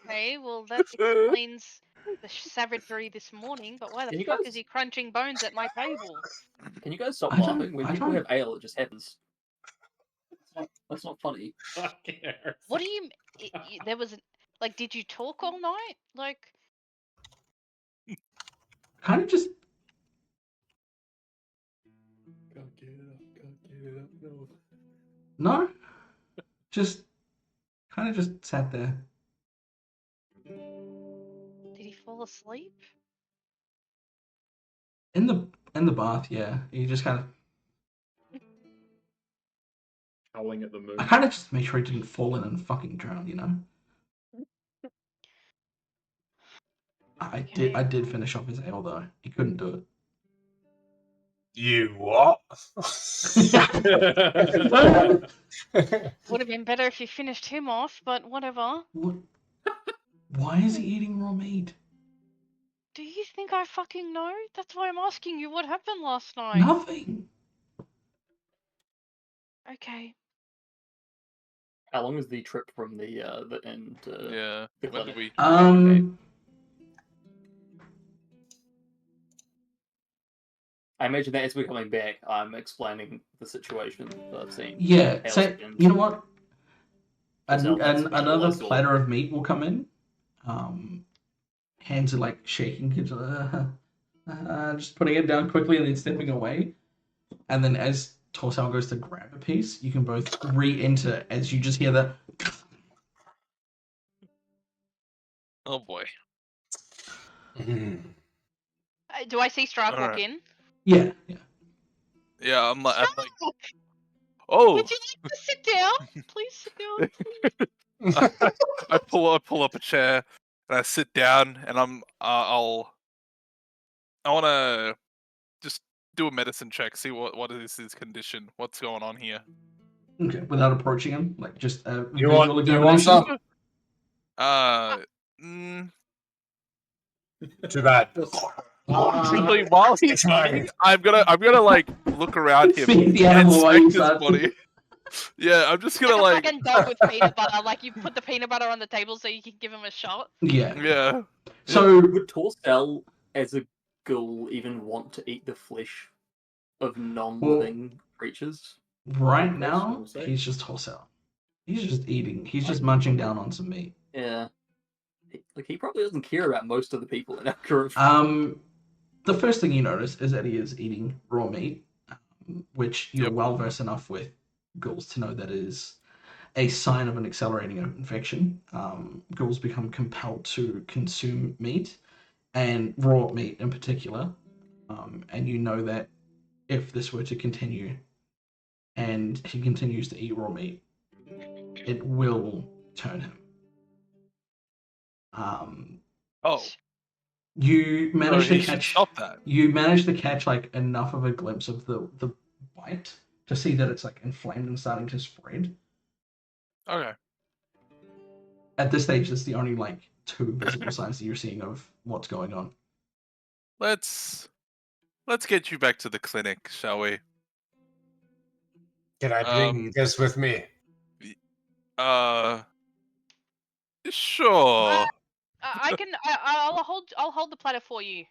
Okay, well that explains the savagery this morning, but why the Can you fuck guys- is he crunching bones at my table? Can you guys stop I don't- laughing? When I people don't- have ale, it just happens. That's not funny. Fucking Harrison. What do you... there was... Like, did you talk all night? Like... Kind of just Can't get it up, can't get it up, no. no. Just kind of just sat there. Did he fall asleep? In the bath, yeah. He just kind of Howling at the moon. I kind of just made sure he didn't fall in and fucking drown, you know. I did finish off his ale though. He couldn't do You what? it. Would have been better if you finished him off, but whatever. What? Why is he eating raw meat? Do you think I fucking know? That's why I'm asking you what happened last night. Nothing. How Okay. long is the trip from the inn to Yeah. the When do clinic? we? I imagine that as we're coming back, I'm explaining the situation that I've seen. Yeah. Hail So skins. you know what? So that's Another what I saw. platter of meat will come in. Hands are like shaking, just putting it down quickly and then stepping away. And then as Torsal goes to grab a piece, you can both re-enter as you just hear the. Oh boy. Do I see Strike walk Alright. in? Yeah. Yeah, I'm like, Strike! oh. Would you like to sit down? Please sit down. I pull up a chair and I sit down and I want to just do a medicine check, see what is his condition, what's going on here. Okay. Without approaching him, like just a You visual want examination. some? Too bad. Actually, while he's eating, I'm gonna like look around him Feed the and animal while you inspect his start. body. Yeah, I'm just Like gonna a like fucking dog with peanut butter. Like you put the peanut butter on the table so you can give him a shot. Yeah. yeah. So Would Torsel, as a ghoul, even want to eat the flesh of non-living creatures? right Of course, now, we'll say. he's just wholesale. He's just eating. He's just munching down on some meat. Yeah. he probably doesn't care about most of the people in our group. The first thing you notice is that he is eating raw meat, which you're Yep. well versed enough with ghouls to know that is a sign of an accelerating infection. Ghouls become compelled to consume meat, and raw meat in particular. And you know that if this were to continue, and he continues to eat raw meat, it will turn him. Oh, You so managed he to should catch. stop that. You managed to catch like enough of a glimpse of the bite to see that it's like inflamed and starting to spread. Okay. At this stage, that's the only like 2 visible signs that you're seeing of what's going on. Let's get you back to the clinic, shall we? Can I bring this with me? Sure. I'll hold the platter for you.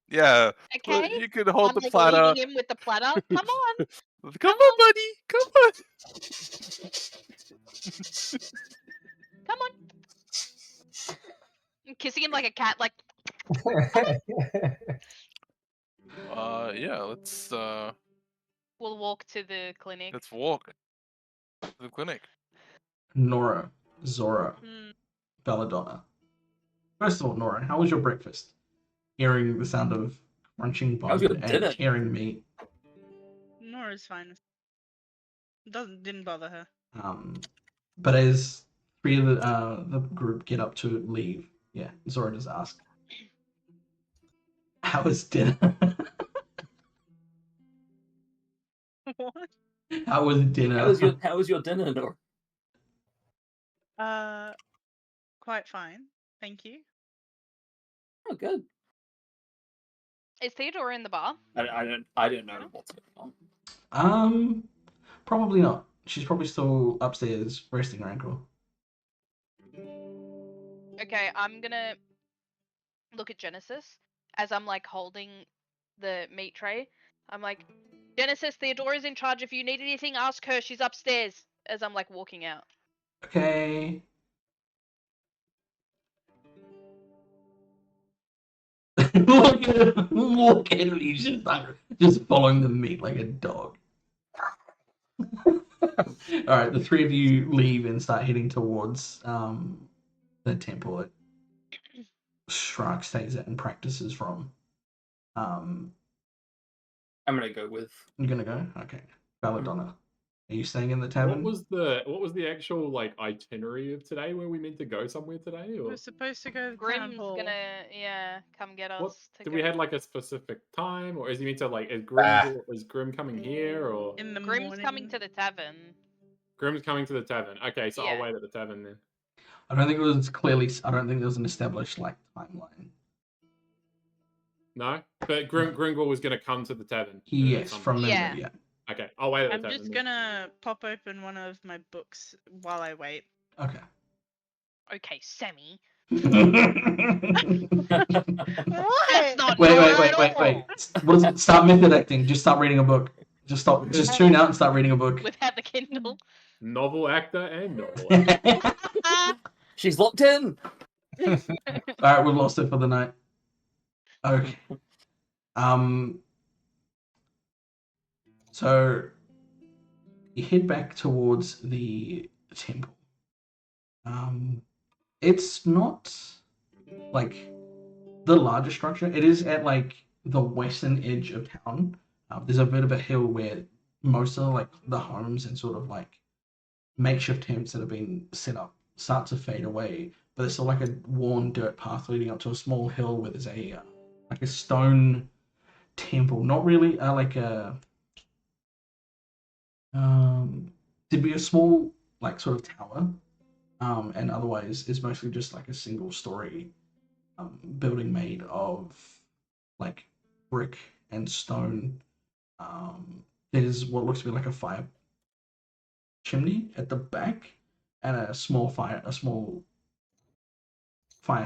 Yeah. Okay. You can hold I'm the like platter. leading him with the platter. Come on. Come on, buddy. Come on. Come on. I'm kissing him like a cat, like Yeah, let's we'll walk to the clinic. let's walk to the clinic. Nora, Zora, Hmm. Belladonna. First of all, Nora, how was your breakfast? Hearing the sound of crunching How's bone your dinner? and tearing meat. Nora's fine. Didn't bother her. But as 3 of the group get up to leave, yeah, Zora just asked, "How was dinner? What? How was dinner?" How was your dinner, Nora? Quite fine. Thank you. Oh, good. Is Theodora in the bar? I don't know what's going on. Probably not. She's probably still upstairs resting her ankle. Okay, I'm gonna look at Genesis as I'm like holding the meat tray. I'm like, Genesis, Theodora's in charge. If you need anything, ask her. She's upstairs. As I'm like walking out. Okay. Look at him. He's just following the meat like a dog. All right, the 3 of you leave and start heading towards the temple that Shrek stays at and practices from. I'm gonna go with. You're gonna go? Okay. Belladonna. Are you staying in the What tavern? was the actual like itinerary of today? Were we meant to go somewhere today? Or We're supposed to go to the town Grimm's hall. gonna come get us. what? To Do go. we had like a specific time, or is he meant to like is Grim coming here, or In the Grimm's morning. coming to the tavern. Grim's coming to the tavern? Okay, so I'll Yeah. wait at the tavern then. I don't think it was clearly. I don't think there was an established like timeline. No, but Grimgor was going to come to the tavern. Yes, from memory. Yeah. Yeah. Okay, I'll wait at the I'm tavern. just then. gonna pop open one of my books while I wait. Okay. Okay, Sammy. What? That's not Wait. Nora at all. What is it? Start method acting. Just start reading a book. Just stop. Just tune out and start reading a book. Without the Kindle. Novel actor and novel actor. She's locked in. All right, we've lost it for the night. Okay. So you head back towards the temple. It's not like the larger structure. It is at like the western edge of town. There's a bit of a hill where most of like the homes and sort of like makeshift tents that have been set up start to fade away. But there's still like a worn dirt path leading up to a small hill where there's a like a stone temple. Not really like a there'd be a small like sort of tower. And otherwise it's mostly just like a single story building made of like brick and stone. There's what looks to be like a fire chimney at the back, and a small fire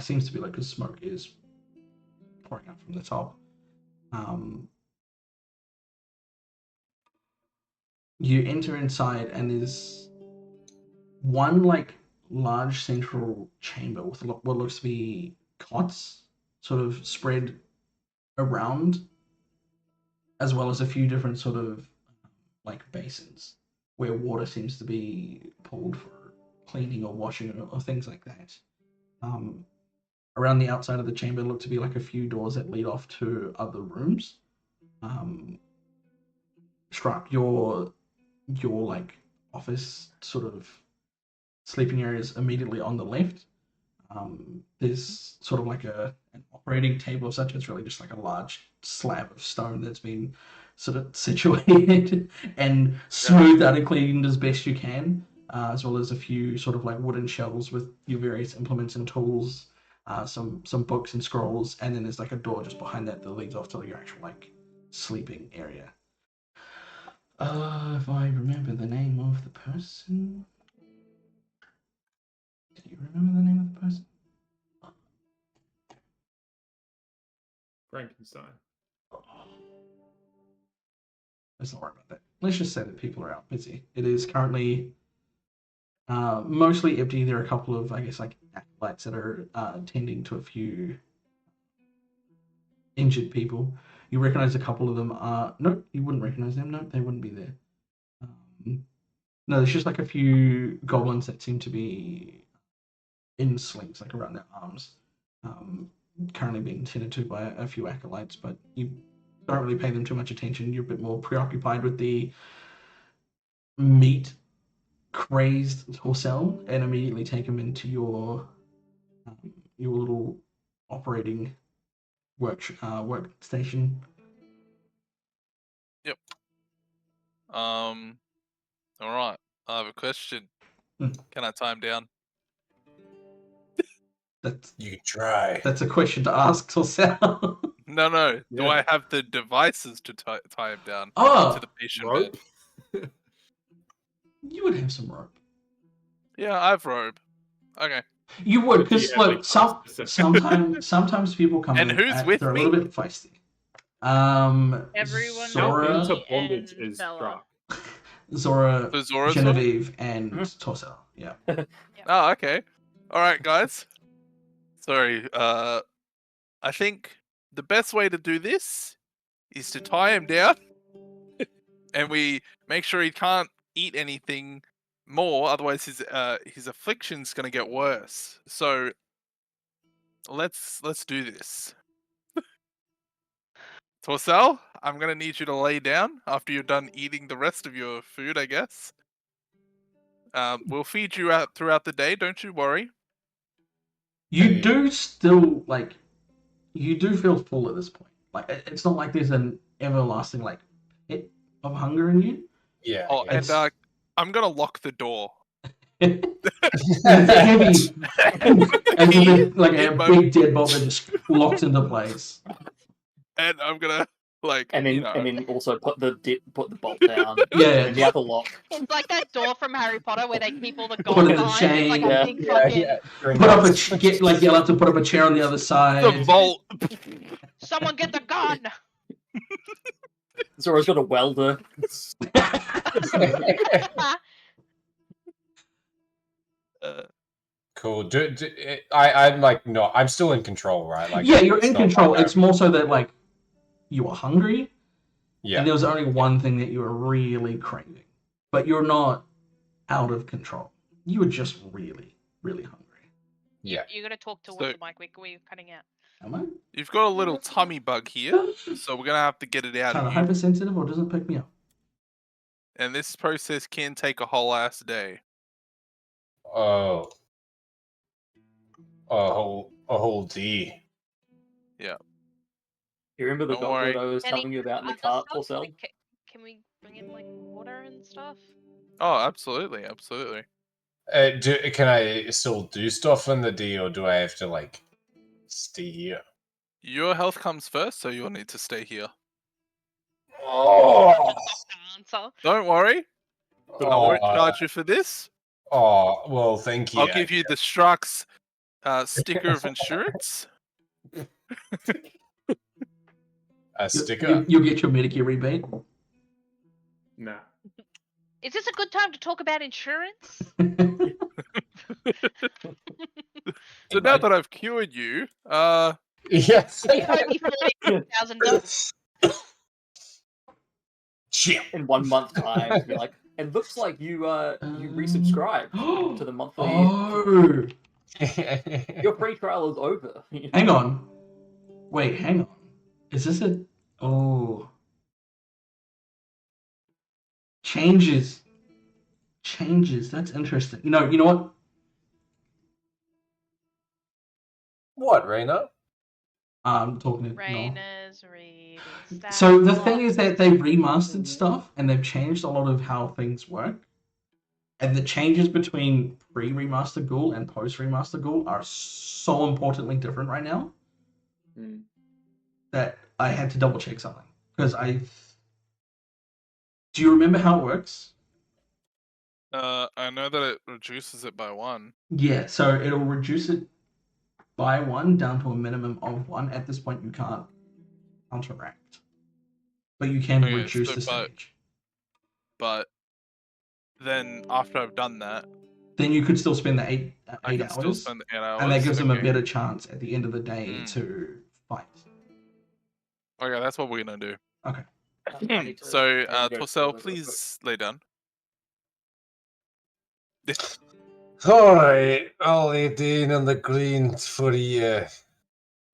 seems to be like, because smoke is pouring out from the top. You enter inside, and there's one like large central chamber with what looks to be cots sort of spread around, as well as a few different sort of like basins where water seems to be pulled for cleaning or washing or things like that. Around the outside of the chamber look to be like a few doors that lead off to other rooms. Struck your like office sort of sleeping area is immediately on the left. There's sort of like an operating table of such. It's really just like a large slab of stone that's been sort of situated and smoothed out and cleaned as best you can, as well as a few sort of like wooden shelves with your various implements and tools, some books and scrolls, and then there's like a door just behind that leads off to your actual like sleeping area. If I remember the name of the person. Do you remember the name of the person? Frankenstein. Let's not worry about that. Let's just say that people are out busy. It is currently mostly empty. There are a couple of, I guess, like acolytes that are tending to a few injured people. You recognize a couple of them. No, you wouldn't recognize them. No, they wouldn't be there. No, there's just like a few goblins that seem to be in slings, like around their arms, currently being tended to by a few acolytes, but you don't really pay them too much attention. You're a bit more preoccupied with the meat crazed Torcel and immediately take him into your little operating workstation. Yep. All right. I have a question. Can I time down? You can try. That's a question to ask Torcel. No. Do Yeah. I have the devices to tie him down Oh, to the patient Rope? bed? you would have some rope. Yeah, I have rope. Okay. You would, But do you because have, look, like, specific- sometimes people come And in who's and with they're me? a little bit feisty. Everyone How Zora, into Me bondage and is Bella. Brock? Zora, So Zora's Genevieve, and Torcel. Yeah. Oh, okay. All right, guys. Sorry. I think the best way to do this is to tie him down, and we make sure he can't eat anything more. Otherwise, his affliction's gonna get worse. So let's do this. Torcel, I'm gonna need you to lay down after you're done eating the rest of your food, I guess. We'll feed you out throughout the day. Don't you worry. You do still you do feel full at this point. Like it's not like there's an everlasting like pit of hunger in you. Yeah. Oh, yeah. and I'm gonna lock the door. It's heavy, as if like a In my- big deadbolt that just locks into place. And I'm gonna And then, you know. and then also put the bolt down. Yeah, And the other lock. It's like that door from Harry Potter where they keep all the Put gold in the behind. It's like chain. a big fucking. put up a you'll have to put up a chair on the other side. The vault. Someone get the gun. Zora's got a welder. Cool. I'm like, no, I'm still in control, right? Like, Yeah, you're it's in not control. like It's more so that like you were hungry, yeah. and there was only one thing that you were really craving, but you're not out of control. You were just really, really hungry. Yeah. You gotta talk towards So- the mic. We're cutting out. Am I? You've got a little tummy bug here, so we're gonna have to get it out Kind of of you. hypersensitive, or doesn't pick me up? And this process can take a whole ass day. Oh. A whole D. You remember the Don't goblet worry. I was Any telling you about in the other cart, stuff? Torcel? Like, can we bring in like water and stuff? Oh, absolutely. Can I still do stuff in the D, or do I have to like stay here? Your health comes first, so you'll need to stay here. Oh. Answer. Don't worry, I won't charge you for this. Oh, well, thank you. I'll give you the Strux sticker of insurance. a sticker. You'll get your Medicare rebate. Nah. Is this a good time to talk about insurance? So now that I've cured you, Yes. You owe me $40,000. Shit. In 1 month's time, to be like, it looks like you resubscribed to the monthly. Oh, Your free trial is over. hang on. Wait, hang on. Is this a... Oh. Changes. That's interesting. You know what? What, Raina? I'm talking to Noel. Raina's reading stats. So the thing is that they remastered stuff and they've changed a lot of how things work. And the changes between pre-remaster Ghoul and post-remaster Ghoul are so importantly different right now that I had to double check something. Because do you remember how it works? I know that it reduces it by 1. Yeah, so it'll reduce it by 1 down to a minimum of 1. At this point, you can't counteract. But you can Okay, reduce so the stage. But then after I've done that, Then you could still spend the 8 I can hours. still spend the 8 hours. And that gives them a okay. better chance at the end of the day to fight. Okay, that's what we're gonna do. Okay. So, Torcel, please lay down. Alright, I'll lay down on the green for you.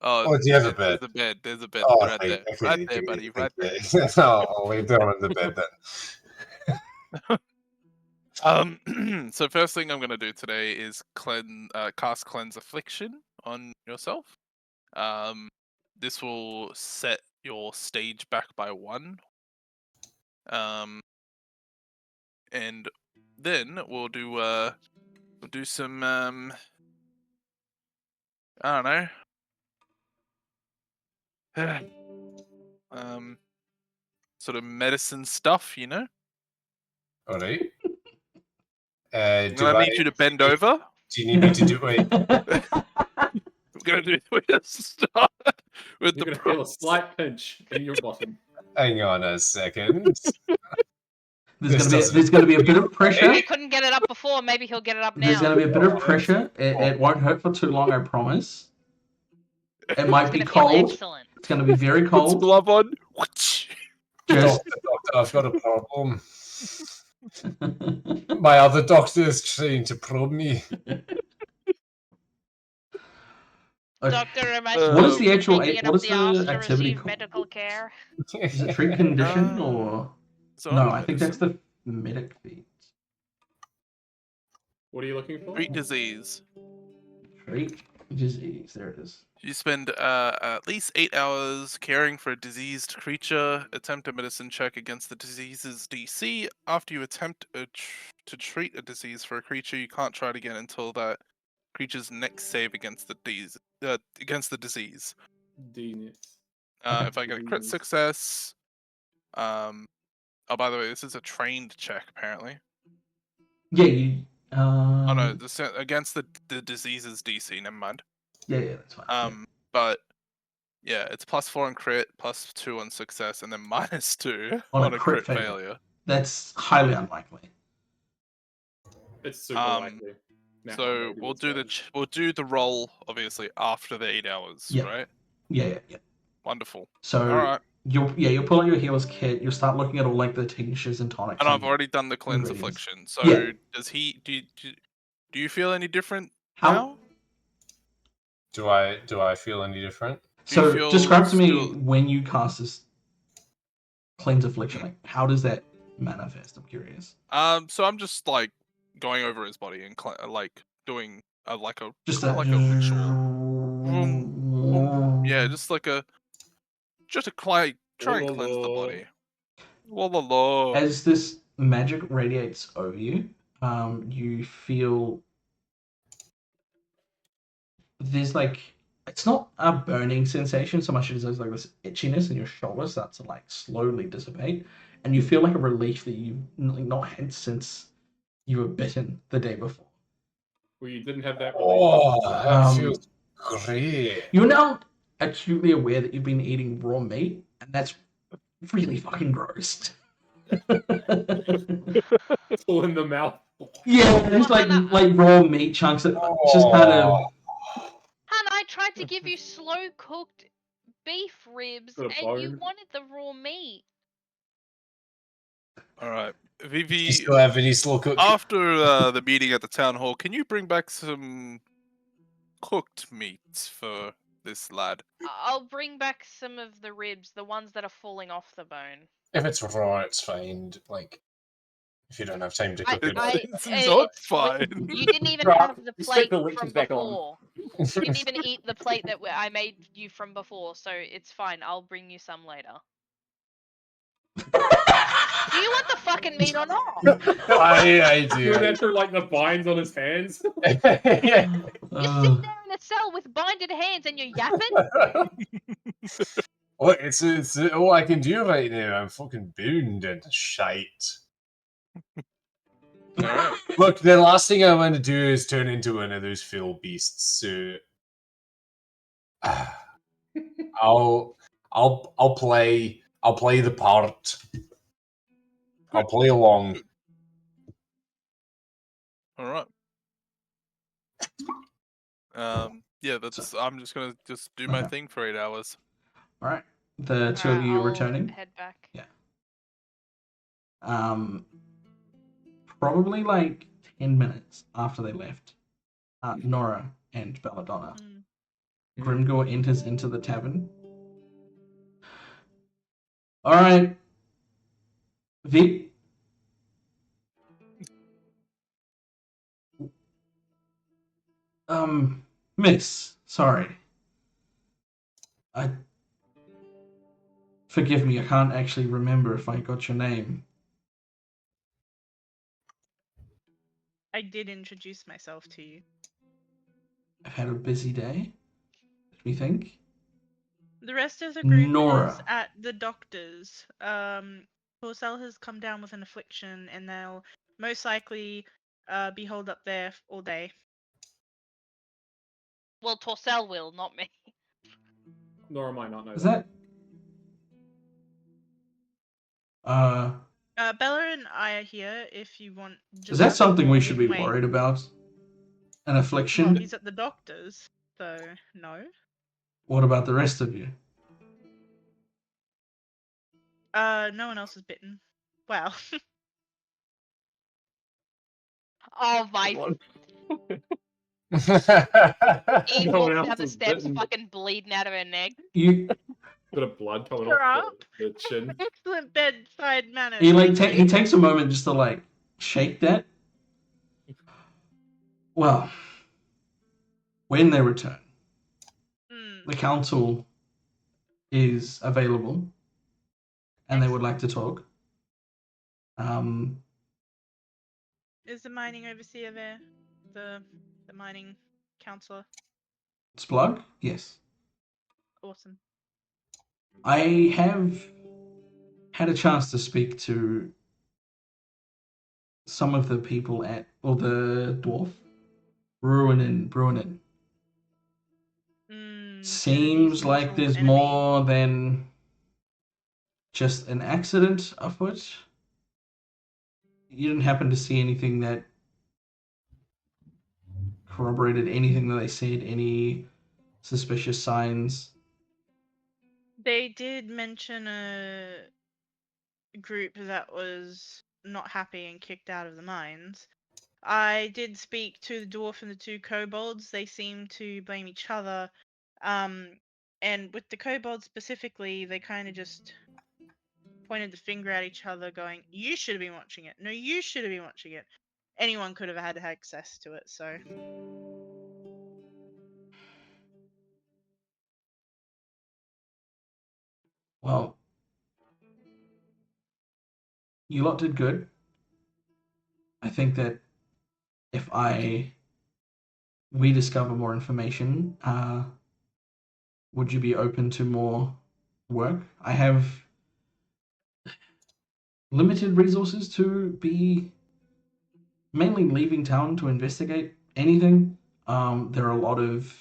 Oh, do you have a bed? There's a bed. There's a bed Oh, right there. okay, Right okay, there, buddy. okay. Right there. I'll lay down on the bed then. So first thing I'm gonna do today is cast Cleanse Affliction on yourself. This will set your stage back by 1. And then we'll do some I don't know. Sort of medicine stuff, you know? Alright. I'm gonna need you to bend over. Do you need me to do it? I'm gonna do start with You're the gonna feel a slight pinch in your bottom. Hang on a second. There's gonna be a bit of pressure. He couldn't get it up before. Maybe he'll get it up now. There's gonna be a bit of pressure. It won't hurt for too long, I promise. It might be It's gonna feel cold. excellent. It's gonna be very Puts cold. glove on. Just... Doctor, I've got a problem. My other doctor is trying to probe me. Doctor, am I What is the actual? taking it What up is the the arse to activity receive called? medical care? Is it treat condition or? So No, I think that's the medic feat. What are you looking for? Treat disease. Treat disease. There it is. You spend at least 8 hours caring for a diseased creature. Attempt a medicine check against the disease's DC. After you attempt to treat a disease for a creature, you can't try it again until that creature's next save against the disease. Genius. If I get a crit success, oh, by the way, this is a trained check apparently. Yeah. You, Oh no, against the disease's DC. Never mind. Yeah, that's fine. But yeah, it's +4 on crit, +2 on success, and then -2 On on a crit failure. That's highly unlikely. It's super likely. So we'll do the roll obviously after the 8 hours, Yeah. right? Yeah. Wonderful. So All right. You'll pull out your healer's kit. You'll start looking at all like the tinctures and tonics. And I've already done the cleanse ingredients. affliction. So Yeah. does he? Do you feel any different How? now? Do I feel any different? Do you So feel describe to me still- when you cast this cleanse affliction. Like, how does that manifest? I'm curious. So I'm just like going over his body and like doing like a Just kinda like a ritual. Yeah, just like a try and cleanse the body. La. As this magic radiates over you, you feel there's like, it's not a burning sensation so much as there's like this itchiness in your shoulder starts to like slowly dissipate, and you feel like a relief that you've not had since you were bitten the day before. Well, you didn't have that. Oh, that feels great. You're now acutely aware that you've been eating raw meat, and that's really fucking gross. It's all in the mouth. Yeah, it's like raw meat chunks that just kind of tried to give you slow cooked beef ribs, Got a and you bone. wanted the raw meat. All right, Do Vivi. you still have any slow cook? After the meeting at the town hall, can you bring back some cooked meats for this lad? I'll bring back some of the ribs, the ones that are falling off the bone. If it's raw, it's fine. Like, if you don't have time to cook it. It's not it's fine. You didn't even Right, have the you plate stick the leeches from back on. before. You didn't even eat the plate that I made you from before, so it's fine. I'll bring you some later. Do you want the fucking meat or not? I Doing do. that through like the binds on his hands. You're sitting there in a cell with binded hands and you're yapping? Oh, it's all I can do right now. I'm fucking bound into shite. Alright. Look, the last thing I want to do is turn into one of those field beasts. So I'll play the part. I'll play along. All right. Yeah, that's. I'm just gonna do my Okay. thing for 8 hours. All right. The two of you I'll returning. head back. Probably like 10 minutes after they left, Nora and Belladonna. Mm. Grimgor enters into the tavern. All right, Vic. Miss, sorry. Forgive me, I can't actually remember if I got your name. I did introduce myself to you. I've had a busy day. Let me think. The rest of the group is Nora. at the doctor's. Porcel has come down with an affliction, and they'll most likely be holed up there all day. Well, Torcel will, not me. Nor might not know Is that? Bella and I are here if you want. Is that just something we or should we be can wait. worried about? An Well, affliction? he's at the doctor's, so no. What about the rest of you? No one else is bitten. Well, Oh my. What? Eve No one walks else down the is steps bitten. fucking bleeding out of her neck. You Bit of blood coming Shut off up. the chin. excellent bedside manners. he like thank he you. takes a moment just to like shake that. Well, when they return, the council is available, and they would like to talk. Is the mining overseer there? The mining counselor? Splug? Yes. Awesome. I have had a chance to speak to some of the people or the dwarf, Bruinen. Seems like there's more than just an accident afoot. You didn't happen to see anything that corroborated anything that they said, any suspicious signs? They did mention a group that was not happy and kicked out of the mines. I did speak to the dwarf and the two kobolds. They seem to blame each other. And with the kobolds specifically, they kind of just pointed the finger at each other, going, "You should have been watching it. No, you should have been watching it." Anyone could have had access to it, so. Well, you lot did good. I think that if we discover more information, would you be open to more work? I have limited resources to be mainly leaving town to investigate anything. There are a lot of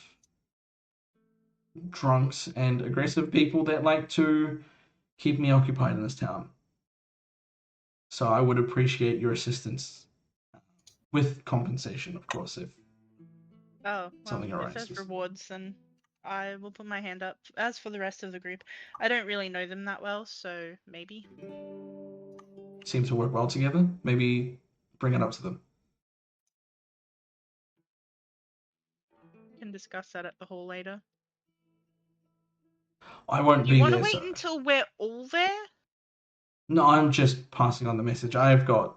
drunks and aggressive people that like to keep me occupied in this town. So I would appreciate your assistance with compensation, of course, if Oh, well, something if there's arises. rewards, then I will put my hand up. As for the rest of the group, I don't really know them that well, so maybe. Seem to work well together. Maybe bring it up to them. Can discuss that at the hall later. I won't Do you be want to there. wait So... until we're all there? No, I'm just passing on the message. I've got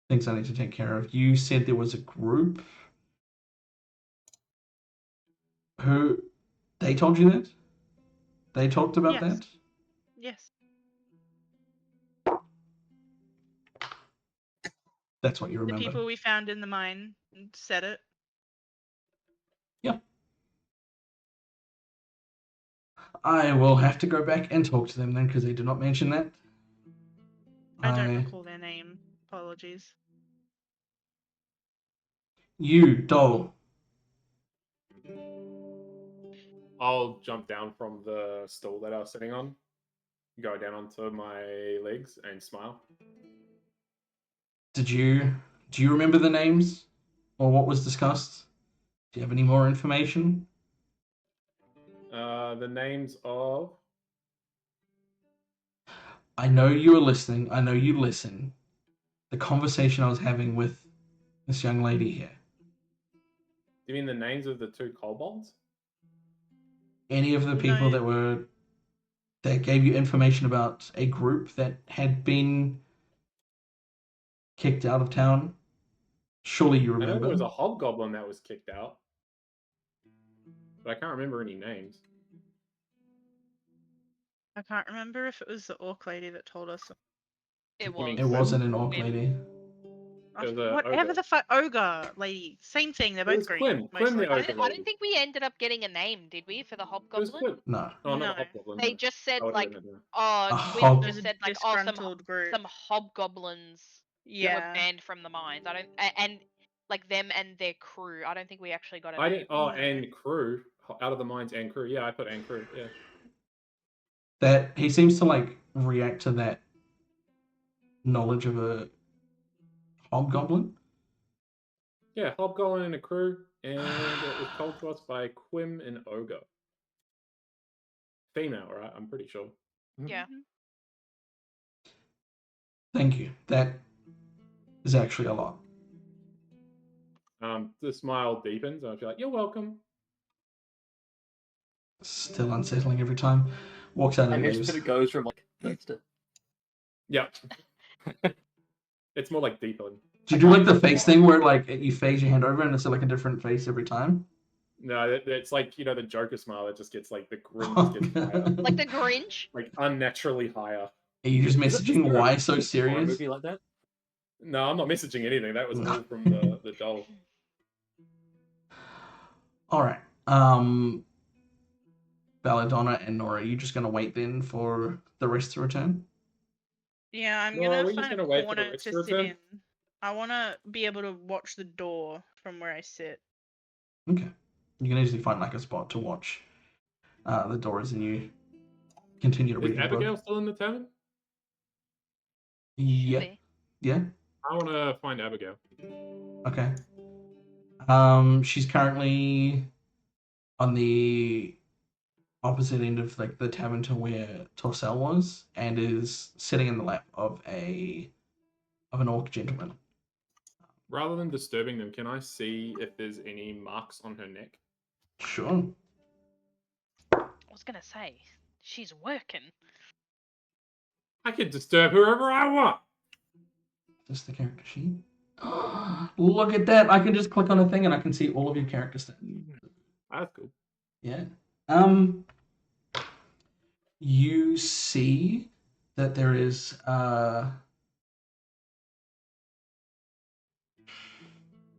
things I need to take care of. You said there was a group who they told you that? They talked about Yes. that? Yes. That's what you The remember. people we found in the mine said it. Yeah. I will have to go back and talk to them then because they did not mention that. I don't recall their name. Apologies. You, Dole. I'll jump down from the stool that I was sitting on, go down onto my legs, and smile. Do you remember the names or what was discussed? Do you have any more information? The names of. I know you were listening. I know you listen. The conversation I was having with this young lady here. Do you mean the names of the 2 kobolds? Any of the people No. that gave you information about a group that had been kicked out of town? Surely you I know remember. there was a hobgoblin that was kicked out, but I can't remember any names. I can't remember if it was the orc lady that told us. It You mean was. It wasn't an orc Quim. lady. It was a Whatever ogre. the fuck, ogre lady. Same thing. They're It both was green. Quim. most Quim the likely. ogre I lady. don't think we ended up getting a name, did we, for the It was hobgoblin? Quim. No. Oh, No. not hobgoblin. They no. just said I would've like, written it down. oh, A Quim hob- just There's a said like, oh, disgruntled group. some hobgoblins were Yeah. banned from the mines. I don't, and like them and their crew. I don't think we actually got a I name. didn't. Oh, No. and crew out of the mines and crew. Yeah, I put and crew. Yeah. That he seems to like react to that knowledge of a hobgoblin. Yeah, hobgoblin and a crew, and it was told to us by Quim and ogre. Female, right? I'm pretty sure. Yeah. Mhm. Thank you. That is actually a lot. The smile deepens, and I feel like you're welcome. Still unsettling every time. Walks out I and imagine leaves. that it goes from like next to. Yeah. It's more like deepen. Do you do like the face thing where like you phase your hand over and it's like a different face every time? No, it's like the Joker smile that just gets like the grin just gets higher, Like the Grinch. like unnaturally higher. Are you just Is messaging there a why so horror serious? movie like that? No, I'm not messaging anything. That was No. all from the doll. All right. Belladonna and Nora, are you just gonna wait then for the rest to return? Yeah, I'm Nora, gonna we're just find a gonna wait for the corner rest to to sit return? in. I wanna be able to watch the door from where I sit. Okay. You can easily find like a spot to watch the doors and you continue to Is read your Abigail book. still in the tavern? Yeah. Maybe. Yeah. I want to find Abigail. Okay. She's currently on the opposite end of like the tavern to where Torcel was, and is sitting in the lap of an orc gentleman. Rather than disturbing them, can I see if there's any marks on her neck? Sure. I was gonna say, she's working. I can disturb whoever I want. Just the character sheet. Look at that! I can just click on a thing and I can see all of your character stats. That's cool. Yeah. You see that there is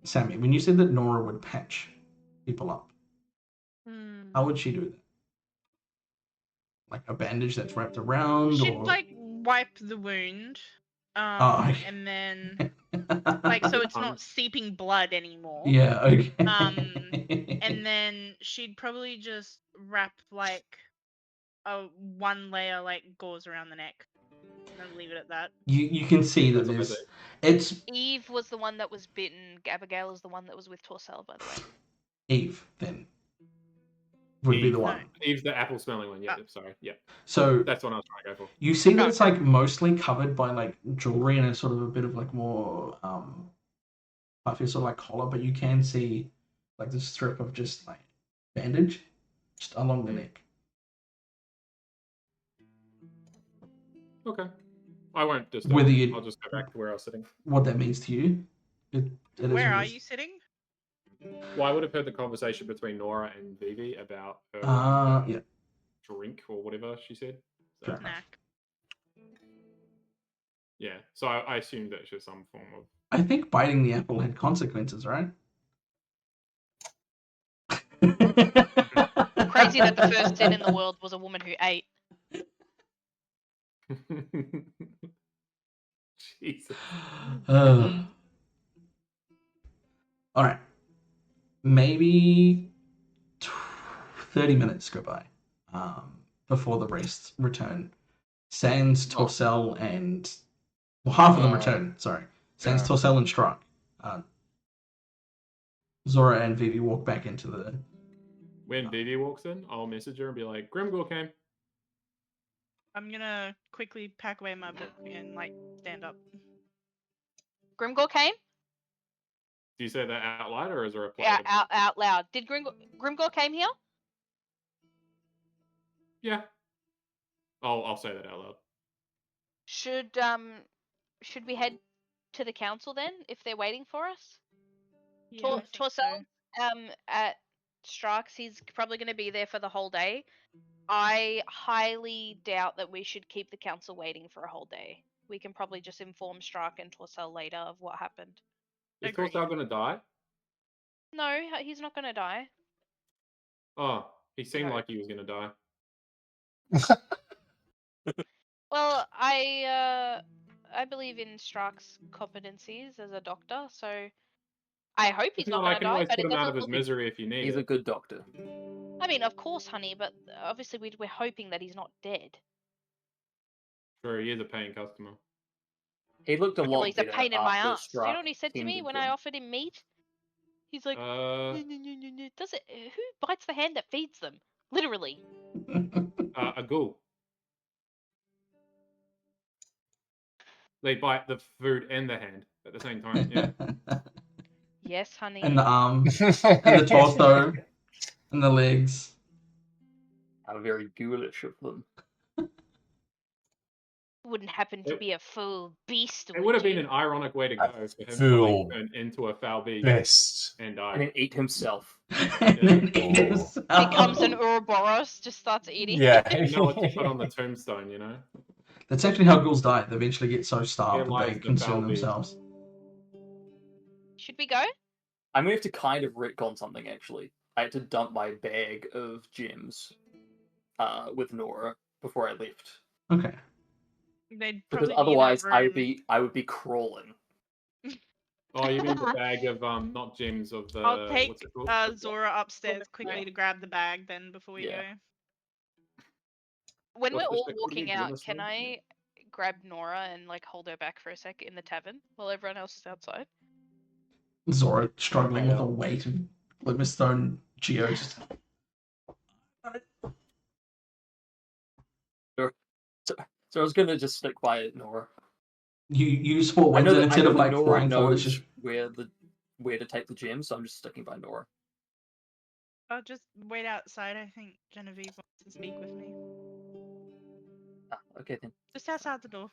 Sammy, when you said that Nora would patch people up, how would she do that? Like a bandage that's wrapped around, She'd or like wipe the wound, okay. and then like so it's not seeping blood anymore. Yeah, okay. And then she'd probably just wrap like a one layer like gauze around the neck and leave it at that. you can see that That's there's amazing. it's Eve was the one that was bitten. Abigail is the one that was with Torcel, by the way. Eve then. would be the Eve. one. Eve's the apple smelling one. Yeah, sorry. Yeah, So that's what I was trying to go for. you see that it's like mostly covered by like jewelry and a sort of a bit of like more puffy sort of like collar, but you can see like this strip of just like bandage just along the neck. Okay. I won't disturb. Whether you- I'll just go back to where I was sitting. What that means to you? It is Where what are it is. you sitting? Well, I would have heard the conversation between Nora and Vivi about her Yeah. drink or whatever she said. So, Fair enough. Snack. yeah, so I assumed that it's just some form of. I think biting the apple had consequences, right? Crazy that the first sin in the world was a woman who ate. Jesus. All right. Maybe 30 minutes go by before the rest return. Sans, Torcel, and... Well, half of them return, sorry. Sans, yeah. Torcel, and Strike. Zora and Vivi walk back into the... When Vivi walks in, I'll message her and be like, Grimgor came. I'm gonna quickly pack away my book and like stand up. Grimgor came? Do you say that out loud or is there a play? Yeah, out loud. Did Grimgor came here? Yeah. I'll say that out loud. Should we head to the council then if they're waiting for us? Yeah, I think Torcel, at Strikes, he's probably going to be there for the whole day. I highly doubt that we should keep the council waiting for a whole day. We can probably just inform Strike and Torcel later of what happened. Is Agreed. Torcel going to die? No, he's not going to die. Oh, he seemed No. like he was going to die. Well, I believe in Strike's competencies as a doctor, so I hope he's not I going to can die. always But put it him out of doesn't his look. misery if you need He's it. a good doctor. I mean, of course, honey, but obviously we're hoping that he's not dead. Sure, he is a paying customer. He looked a Well, lot he's a better pain in my after ass. You know Struck what he said to me tended when to I him. offered him meat? He's like, Uh, does it? Who bites the hand that feeds them? Literally. a ghoul. They bite the food and the hand at the same time. Yeah. Yes, honey. and the arm, and the torso, and the legs. How very ghoulish of them. Wouldn't happen to be a full beast. It would have been an ironic way to go for him to Fool. like, turn into a foul beast Best. and And die. then eat himself. And then eat Oh. himself. Becomes an Ouroboros, just starts eating. Yeah. You know what you put on the tombstone, you know? That's actually how ghouls die. They eventually get so starved Here that lies they the consume foul beast. themselves. Should we go? I'm going to have to kind of retcon something, actually. I had to dump my bag of gems with Nora before I left. Okay. They'd Because probably otherwise be in that room. I would be crawling. Oh, you mean the bag of not gems of the I'll take what's it called? Zora upstairs quickly to grab the bag then before we Yeah. go. When What's we're the all shit called walking again? out, Grimace can room? I grab Nora and like hold her back for a sec in the tavern while everyone else is outside? Zora struggling with Yeah. the weight of Glimmerstone Geo. Just... So I was going to just stick by it, Nora. You swore I words, know and that, instead of like Nora flying forward, it's knows just where to take the gems, so I'm just sticking by Nora. I'll just wait outside. I think Genevieve wants to speak with me. Ah, okay then. Just outside the door.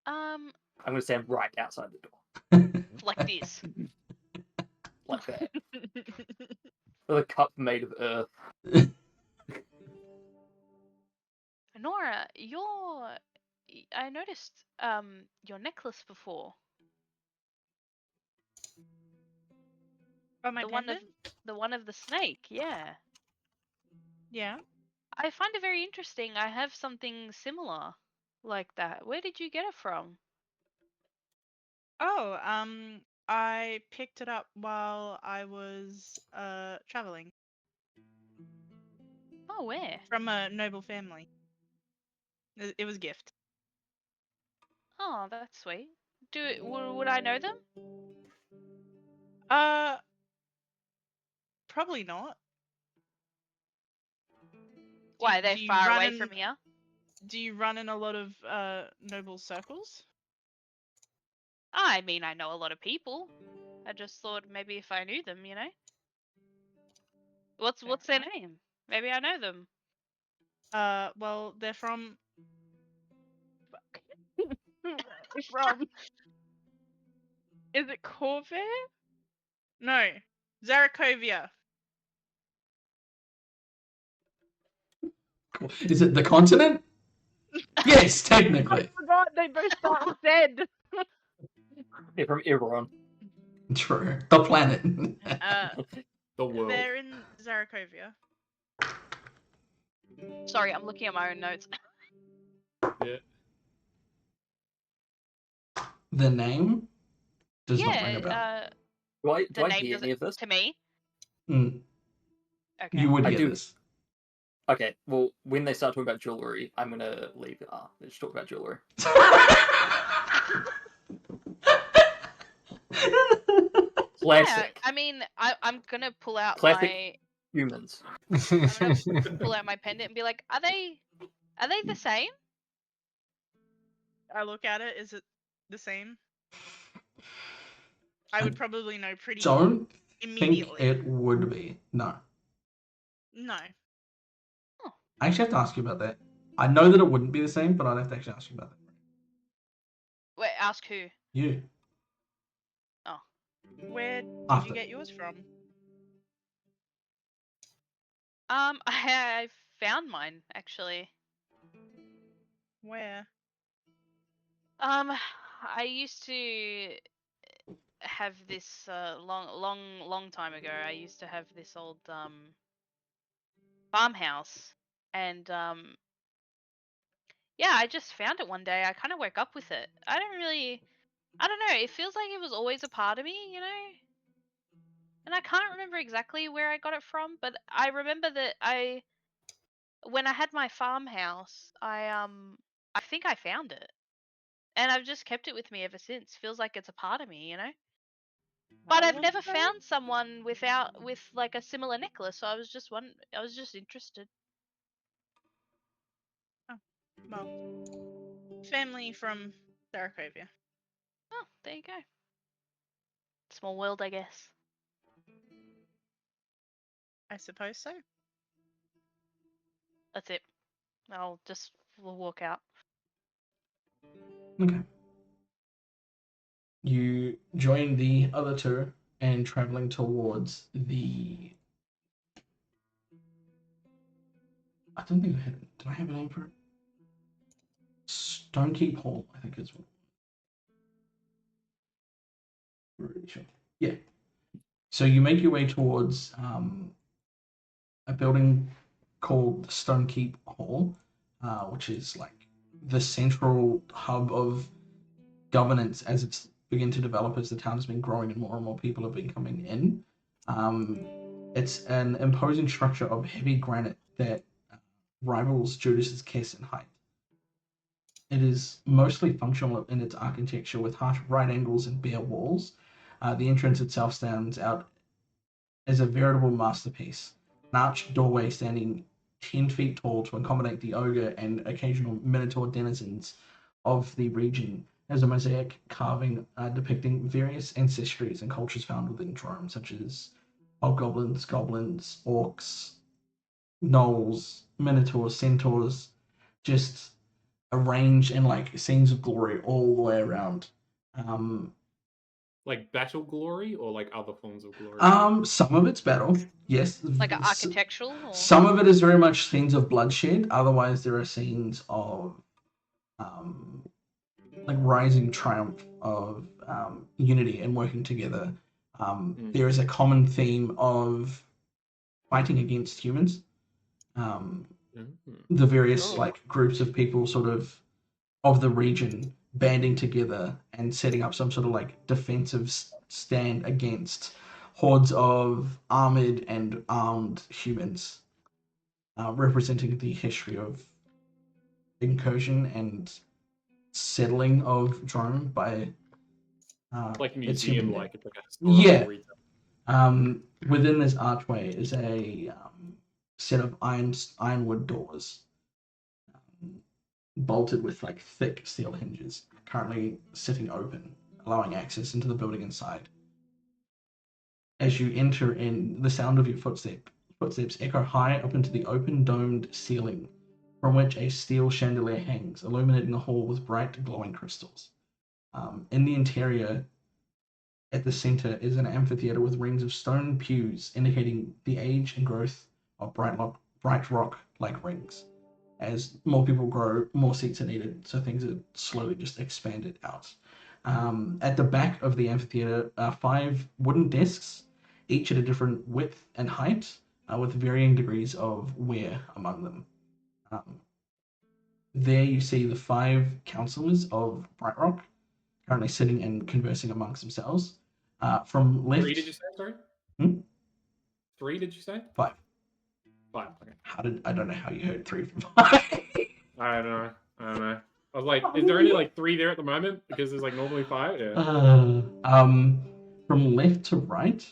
I'm going to stand right outside the door. Like this. Like that. With a cup made of earth. Nora, I noticed your necklace before. Oh, my The one of pendant? the one of the snake, yeah. Yeah. I find it very interesting. I have something similar like that. Where did you get it from? Oh, I picked it up while I was traveling Oh, where? from a noble family. It was a gift. Oh, that's sweet. Would I know them? Probably not. Why, they're do you far run away in- from here? Do you run in a lot of noble circles? I mean, I know a lot of people. I just thought maybe if I knew them, you know? What's their name? Maybe I know them. Well, they're from. From Is it Corvair? No, Zarkovia. Is it the continent? Yes, I technically. forgot they both start with Z. They're from Iran. True. The planet. The world. They're in Zarkovia. Sorry, I'm looking at my own notes. Yeah. The name does not ring a bell. Yeah, Do the I name hear doesn't any of this? to me. Mm, Okay. you would I hear do. this. Okay, well, when they start talking about jewelry, I'm gonna leave. Let's talk about jewelry. Yeah, Classic. I mean, I'm gonna pull out Classic. Humans. pull out my pendant and be like, are they the same? I look at it. Is it the same? I would probably know pretty Don't immediately. think it would be. No. No. I actually have to ask you about that. I know that it wouldn't be the same, but I'd have to actually ask you about that. Wait, ask who? You. Where did After. you get yours from? I found mine actually. Where? I used to have this long time ago. I used to have this old farmhouse, and yeah, I just found it one day. I kind of woke up with it. I don't know. It feels like it was always a part of me, you know. And I can't remember exactly where I got it from, but I remember that when I had my farmhouse, I think I found it. And I've just kept it with me ever since. Feels like it's a part of me, you know? But How I've long never ago? found someone with like a similar necklace, so I was just interested. Well, family from Zarkovia. Oh, there you go. Small world, I guess. I suppose so. That's it. We'll walk out. Okay. You join the other two and traveling towards the. I don't think I had. Did I have a name for it? Stonekeep Hall, I think is what. Pretty sure. Yeah. So you make your way towards a building called Stonekeep Hall, which is like the central hub of governance as it's begun to develop, as the town has been growing and more people have been coming in. It's an imposing structure of heavy granite that rivals Judas's Kiss in height. It is mostly functional in its architecture with harsh right angles and bare walls. The entrance itself stands out as a veritable masterpiece. An arched doorway standing 10 feet tall to accommodate the ogre and occasional minotaur denizens of the region has a mosaic carving depicting various ancestries and cultures found within Drome, such as hobgoblins, goblins, orcs, gnolls, minotaurs, centaurs, just arranged in like scenes of glory all the way around. Like battle glory or like other forms of glory? Some of it's battle, yes. Like an architectural? Or... Some of it is very much scenes of bloodshed. Otherwise, there are scenes of like rising triumph of unity and working together. There is a common theme of fighting against humans. The various like groups of people sort of the region banding together and setting up some sort of like defensive stand against hordes of armored and armed humans, representing the history of incursion and settling of Drome by like its human museum, like it's like a Yeah. historical retail. Within this archway is a set of ironwood doors, bolted with like thick steel hinges, currently sitting open, allowing access into the building inside. As you enter in, the sound of your footsteps echo high up into the open domed ceiling, from which a steel chandelier hangs, illuminating the hall with bright glowing crystals. In the interior, at the center, is an amphitheater with rings of stone pews, indicating the age and growth of bright rock-like rings. As more people grow, more seats are needed, so things are slowly just expanded out. At the back of the amphitheater are 5 wooden desks, each at a different width and height, with varying degrees of wear among them. There you see the 5 councillors of Bright Rock, currently sitting and conversing amongst themselves. From left... 3, did you say? Sorry? 3, did you say? 5. 5, okay. I don't know how you heard 3 from 5. I don't know. I was like, is there only like 3 there at the moment? Because there's like normally 5? Yeah. From left to right,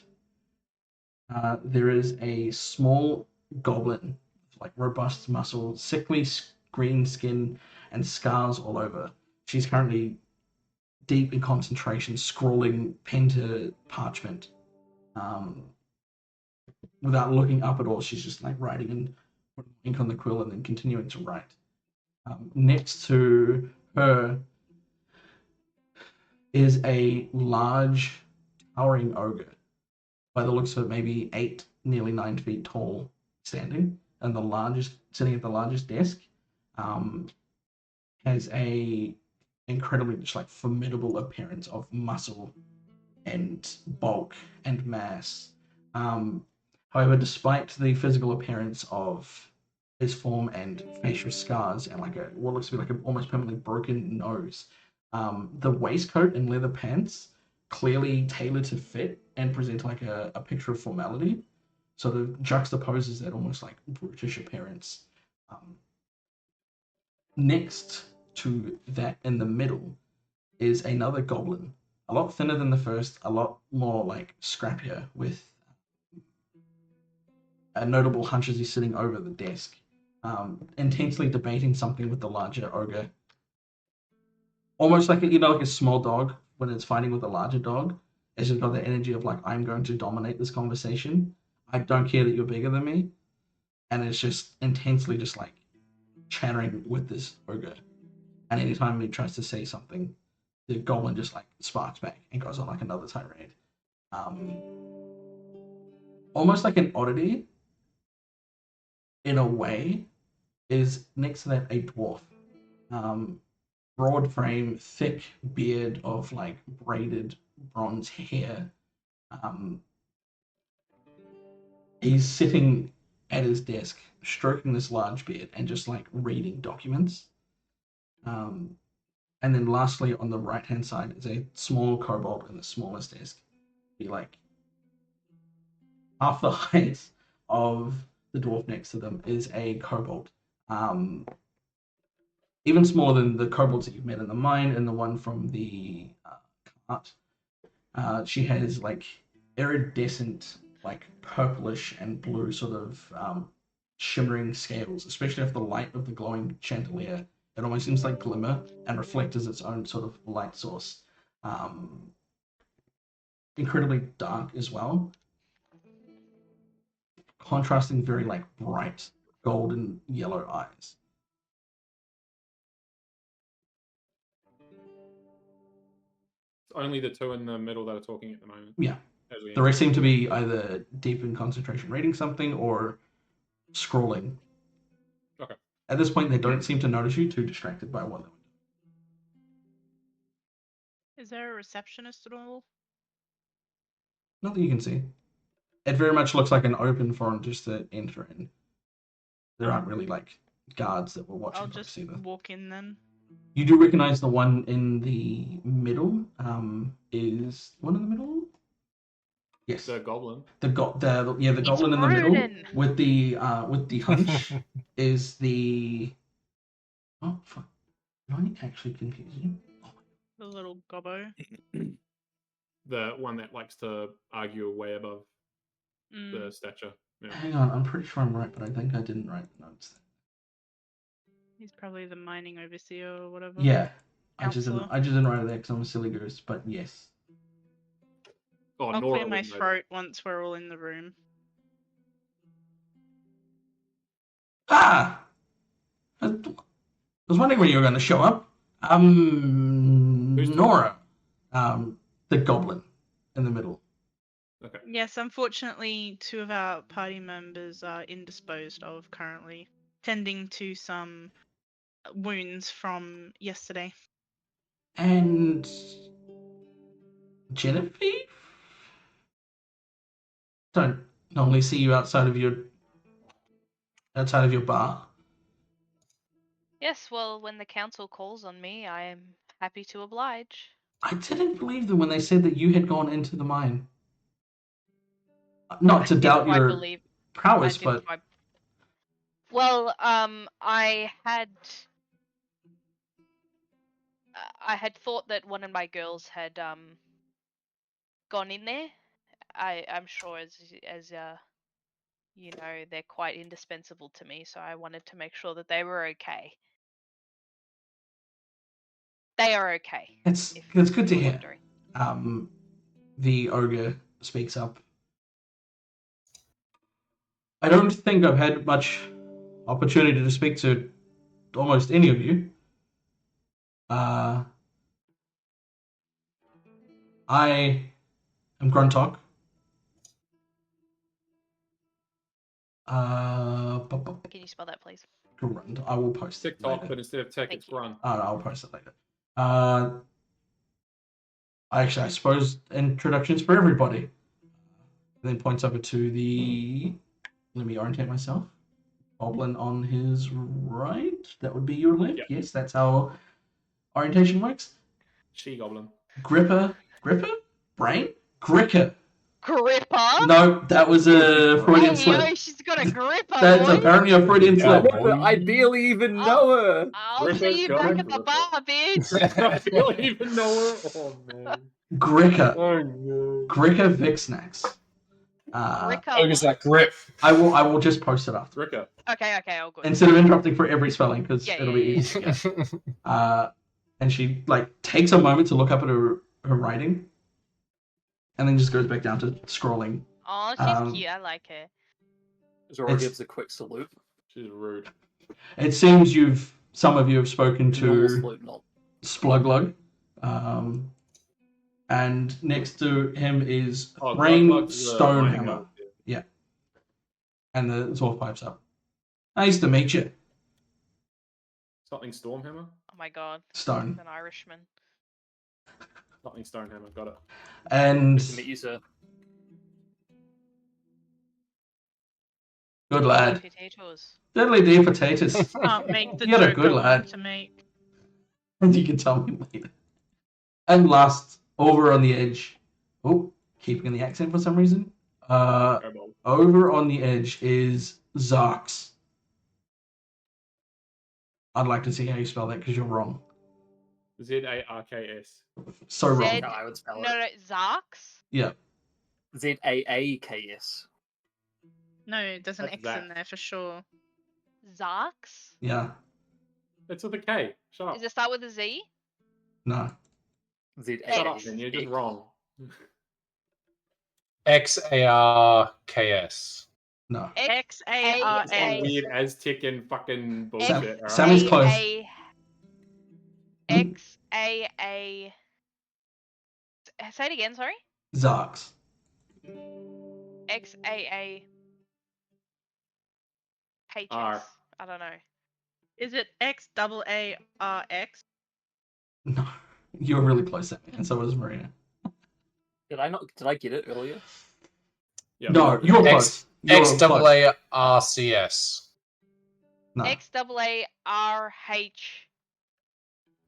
there is a small goblin, like robust muscle, sickly green skin, and scars all over. She's currently deep in concentration, scrawling pen to parchment. Without looking up at all, she's just like writing and putting ink on the quill and then continuing to write. Next to her is a large, towering ogre. By the looks of it, maybe 8, nearly 9 feet tall, standing, and sitting at the largest desk, has a incredibly just like formidable appearance of muscle and bulk and mass. However, despite the physical appearance of his form and facial scars and like what looks to be like an almost permanently broken nose, the waistcoat and leather pants clearly tailored to fit and present like a picture of formality, sort of juxtaposes that almost like brutish appearance. Next to that in the middle is another goblin, a lot thinner than the first, a lot more like scrappier, with a notable hunch as he's sitting over the desk, intensely debating something with the larger ogre. Almost like like a small dog when it's fighting with a larger dog. It's just got the energy of like, I'm going to dominate this conversation. I don't care that you're bigger than me. And it's just intensely just like chattering with this ogre. And anytime he tries to say something, the goblin just like sparks back and goes on like another tirade. Almost like an oddity, in a way, is next to that a dwarf. Broad frame, thick beard of like braided bronze hair. He's sitting at his desk, stroking this large beard and just like reading documents. And then lastly, on the right-hand side is a small kobold in the smallest desk. Be like half the height of the dwarf next to them is a kobold. Even smaller than the kobolds that you've met in the mine and the one from the cart. She has like iridescent, like purplish and blue sort of shimmering scales, especially if the light of the glowing chandelier. It almost seems like glimmer and reflect as its own sort of light source. Incredibly dark as well. Contrasting very like bright golden yellow eyes. It's only the 2 in the middle that are talking at the moment. Yeah. The rest seem to be either deep in concentration reading something or scrolling. Okay. At this point, they don't seem to notice you, too distracted by what they're doing. Is there a receptionist at all? Not that you can see. It very much looks like an open forum just to enter in. There aren't really like guards that were watching. I'll just walk in then. You do recognize the one in the middle. Is one in the middle? Yes. The goblin. The goblin in the middle with the hunch is the. Oh fuck! Am I actually confusing? The little gobbo. The one that likes to argue way above Mm. the stature. Yeah. Hang on, I'm pretty sure I'm right, but I think I didn't write the notes. He's probably the mining overseer or whatever. Yeah, I just Counselor. didn't write it there because I'm a silly goose. But yes, Oh, I'll Nora clear my wouldn't know that. throat once we're all in the room. ah, I was wondering when you were going to show up. Who's talking? Nora, the goblin in the middle. Okay. Yes, unfortunately, 2 of our party members are indisposed of currently, tending to some wounds from yesterday. And Genevieve? Don't normally see you outside of your bar. Yes, well, when the council calls on me, I am happy to oblige. I didn't believe them when they said that you had gone into the mine. Not to I didn't doubt quite your believe. prowess, I didn't but quite. Well, I had thought that one of my girls had gone in there. I'm sure as you know, they're quite indispensable to me, so I wanted to make sure that they were okay. They are okay. it's if good to you're hear. wondering. The ogre speaks up. I don't think I've had much opportunity to speak to almost any of you. I am Gruntalk. Can you spell that, please? Grunt. I will post it TikTok, later. but instead of tech, Thank it's you. run. I'll post it later. Actually, I suppose introductions for everybody. Then points over to the. Let me orientate myself. Goblin on his right. That would be your left. Yep. Yes, that's how orientation works. She goblin. Gripper? Brain? Gricker. Gripper? No, that was a Freudian Hey, slip. yo, she's got a gripper, That's boy. apparently a Freudian Yeah, slip. boy. I barely even know her. I'll Gripper's see you got back a at the gripper. bar, bitch. I don't even know her. Oh man. Gricker. Oh no. Gricker Vixnax. Gricker. Ogre's that grip. I will just post it after. Ricker. Okay, all good. Instead of interrupting for every spelling, because Yeah, it'll yeah, be yeah, easy to get. And she takes a moment to look up at her writing, and then just goes back down to scrolling. Oh, she's cute. I like her. Zora It's- gives a quick salute. She's rude. It seems some of you have spoken Normal to salute, not. Splugglug. And next to him is Oh, Brain Glugglug's the mining Stonehammer. elf, yeah. And the dwarf pipes up. Nice to meet you, Something Stormhammer? Oh my god. Stone. An Irishman. Something Stonehammer, got it. And Nice to meet you, sir. good lad. Potatoes. Diddly dee potatoes. Can't make the You're a joke good I lad. wanted to make. And you can tell me later. And last, over on the edge. Oh, keeping in the accent for some reason. Kobold. Over on the edge is Zarks. I'd like to see how you spell that because you're wrong. Z-A-R-K-S. So wrong. Zed- No, I would spell No, it. Zarks? Yeah. Zaaks. No, there's an That's X that. in there for sure. Zarks? Yeah. It's with a K. Shut up. Does it start with a Z? No. Shut up, X. man. You're just wrong. XARKS. No. X A Some R A- X. weird Aztecian fucking bullshit. alright? Sammy's close. X-A-A... Say it again, sorry? Zarks. X-A-A... H-S. R. I don't know. Is it XAARX? No. You were really close, Sammy, and so was Marina. Did I get it earlier? Yeah. No, you were close. You were close. XAARCS. No, X-A-A-R-H...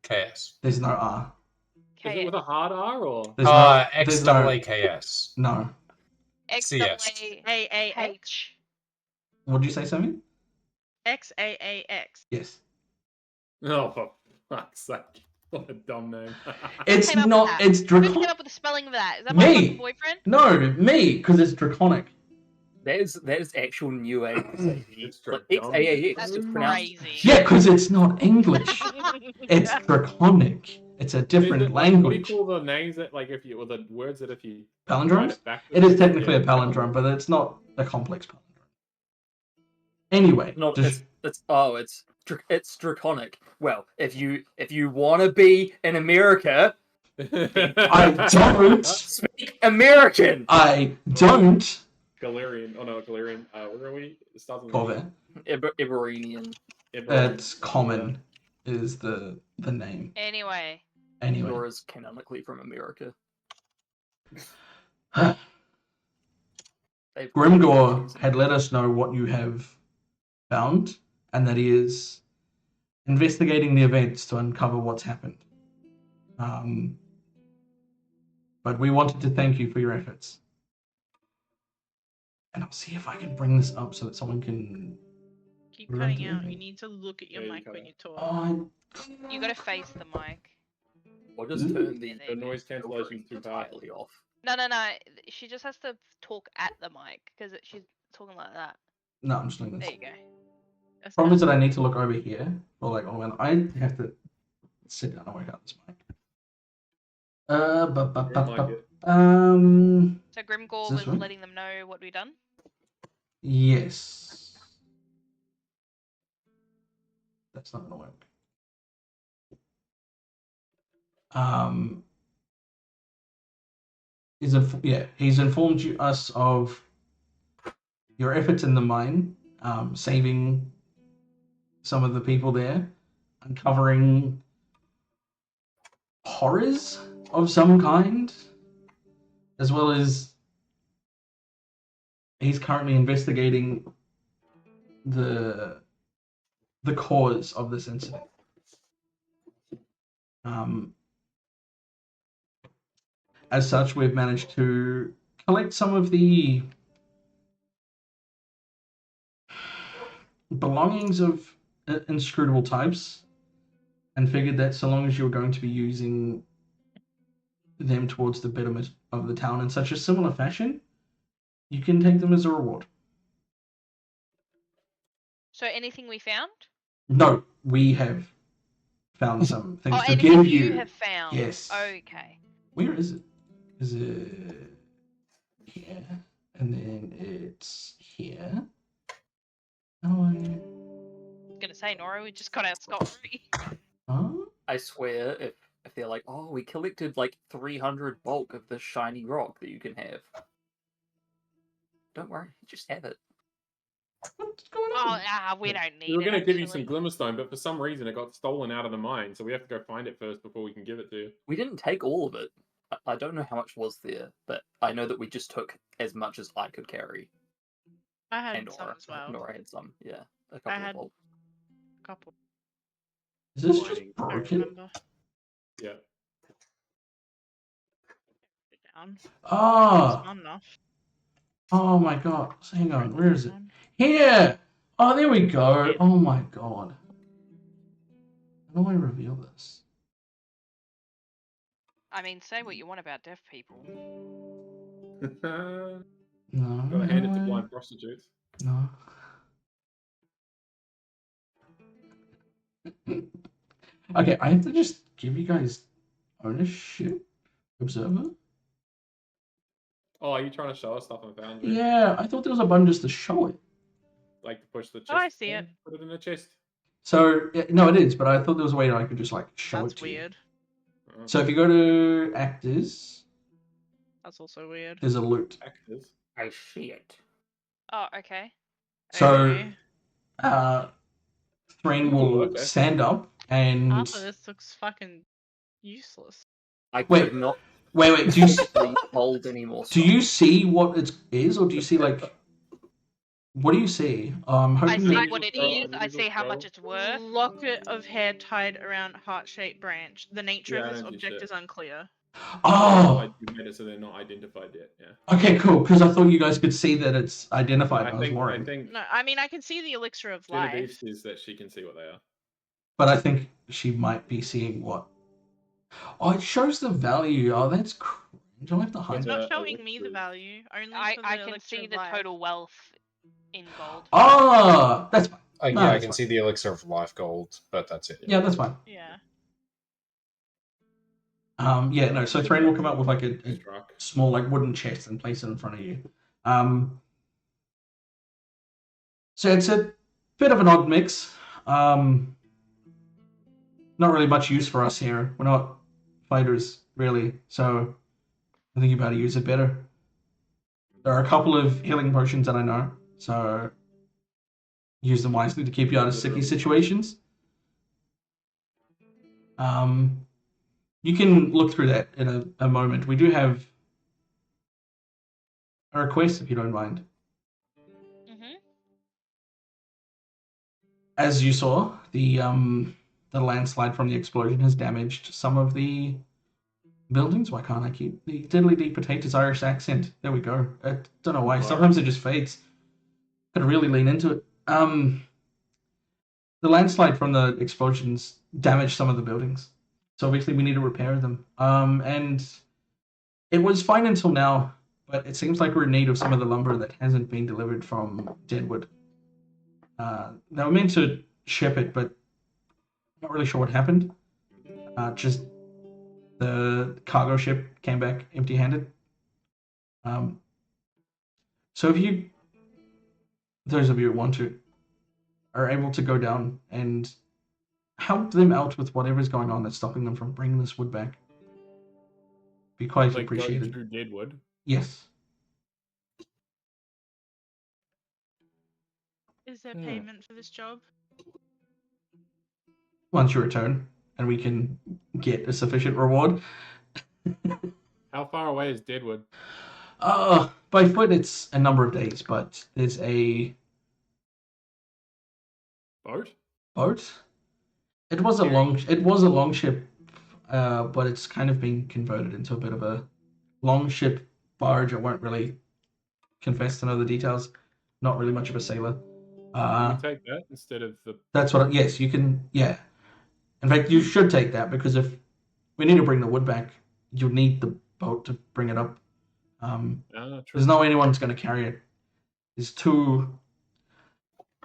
KS. there's no R. Is it with a hard R or? There's no. There's no. XAAKS. No. X-A-A-H... What did you say, Sammy? XAAX. Yes. Oh, for fuck's sake. What a dumb name. It's came up with not. that? It's Who came draconic. up with the spelling of that? Is that my Me. fucking boyfriend? No, me, because it's draconic. That is actual new age. It's Like draconic. XAAX. That's It's pronounced. crazy. Yeah, because it's not English. It's draconic. It's a different What do you language. call the names that, like, if you, or the words that if you write Palindromes? it backwards? It is technically Yeah, a palindrome, but it's not a complex palindrome. Anyway, No, just- it's draconic. Well, if you want to be in America, I don't. speak American. I don't. Galarian. Oh no, Galarian. Where are we? It starts with Corvette. Iberanian. It's common is the name. Anyway, Anyway. Nor is canonically from America. Grimgor had let us know what you have found, and that he is investigating the events to uncover what's happened. But we wanted to thank you for your efforts. And I'll see if I can bring this up so that someone can. Keep cutting out. You need to look at your Yeah, you mic cut when out. you talk. Oh, you gotta face the mic. Or just turn the The noise cancellation's too powerful. entirely off. No. She just has to talk at the mic because she's talking like that. no, I'm just doing this. There you go. That's Problem is better. that I need to look over here, or like, oh, when I have to sit down and work out this mic. So Grimgor Is this was right? letting them know what we'd done. Yes. That's not gonna work. He's informed us of your efforts in the mine, saving some of the people there, uncovering horrors of some kind, as well as he's currently investigating the cause of this incident. As such, we've managed to collect some of the belongings of inscrutable types, and figured that so long as you were going to be using them towards the betterment of the town in such a similar fashion, you can take them as a reward. So anything we found? No, we have found some things to anything give you you. have found. Yes. Okay. Where is it? Is it here? And then it's here. Oh, I was gonna say, Nora, we just got out scot-free. huh? I swear, if they're like, oh, we collected like 300 bulk of this shiny rock that you can have. Don't worry, just have it. What's going Oh, on? we don't need We were it. going to give you some actually. Glimmerstone, but for some reason it got stolen out of the mine, so we have to go find it first before we can give it to you. We didn't take all of it. I don't know how much was there, but I know that we just took as much as I could carry. I had And some as well. Nora had some, yeah. A couple I of had- bulk. Couple. Is this Mining. just I broken? remember. Yeah. Put it down. Ah! It's not enough. Oh my god. Hang on, Right, where is it? one. Here! Oh, there we go. Yeah. Oh my god. How do I reveal this? I mean, say what you want about deaf people. Gotta No. hand it how to do I- blind prostitutes. No. Okay, I have to just give you guys ownership. Observer? Oh, are you trying to show us stuff on Foundry? Yeah, I thought there was a button just to show it. Like to push the chest. Oh, I see button, it. Put it in the chest. So, no, it is, but I thought there was a way that I could just like show That's it to you. weird. Oh, So if you go to actors, That's also weird. there's a loot. actors. I see it. Oh, okay. So, Okay. Thrain Ooh, will okay. stand up and Half of this looks fucking useless. I Wait. could not wait. Do you possibly hold any more do stuff. you see what it is, or do you see like what do you see? I Hoping see that- what it Scroll, is. I unusual see how scroll. much it's worth. Locket of hair tied around heart-shaped branch. The nature Yeah, of I this don't see object shit. is unclear. Oh, You made it so they're not identified yet. Yeah. okay, cool. Because I thought you guys could see that it's identified. I was I worried, think No, I mean I can see the elixir of Genevieve life. says that she can see what they are. but I think she might be seeing what Oh, it shows the value. Oh, that's cringe. I'll have to hide It's With that. not the showing me the elixir. value. Only I for the I can elixir see of the life. total wealth in gold. Oh, that's fine. No, Yeah, I that's can fine. see the elixir of life gold, but that's it. Yeah, that's fine. Yeah. Yeah, no. So Thrain will come out with like a Struck. small like wooden chest and place it in front of you. So it's a bit of an odd mix. Not really much use for us here. We're not fighters really, so I think you better use it better. There are a couple of healing potions that I know, so use them wisely to keep you out of sticky situations. You can look through that in a moment. We do have a request, if you don't mind. Mhm. As you saw, the landslide from the explosion has damaged some of the buildings. Why can't I keep the diddly dee potatoes Irish accent? There we go. I don't know why. Sometimes it just fades. Gotta really lean into it. The landslide from the explosions damaged some of the buildings, so obviously we need to repair them. And it was fine until now, but it seems like we're in need of some of the lumber that hasn't been delivered from Deadwood. They were meant to ship it, but not really sure what happened. Just the cargo ship came back empty-handed. So if you, those of you who want to, are able to go down and help them out with whatever's going on that's stopping them from bringing this wood back, be quite Like go appreciated. to Deadwood. Yes. Is there payment for this job? Once you return, and we can get a sufficient reward. How far away is Deadwood? By foot it's a number of days, but there's a Boat? boat. It was a long ship, but it's kind of been converted into a bit of a long ship barge. I won't really confess to know the details. Not really much of a sailor. Can we take that instead of the? That's what. Yes, you can. Yeah. In fact, you should take that because if we need to bring the wood back, you'll need the boat to bring it up. True. There's no anyone's going to carry it. There's two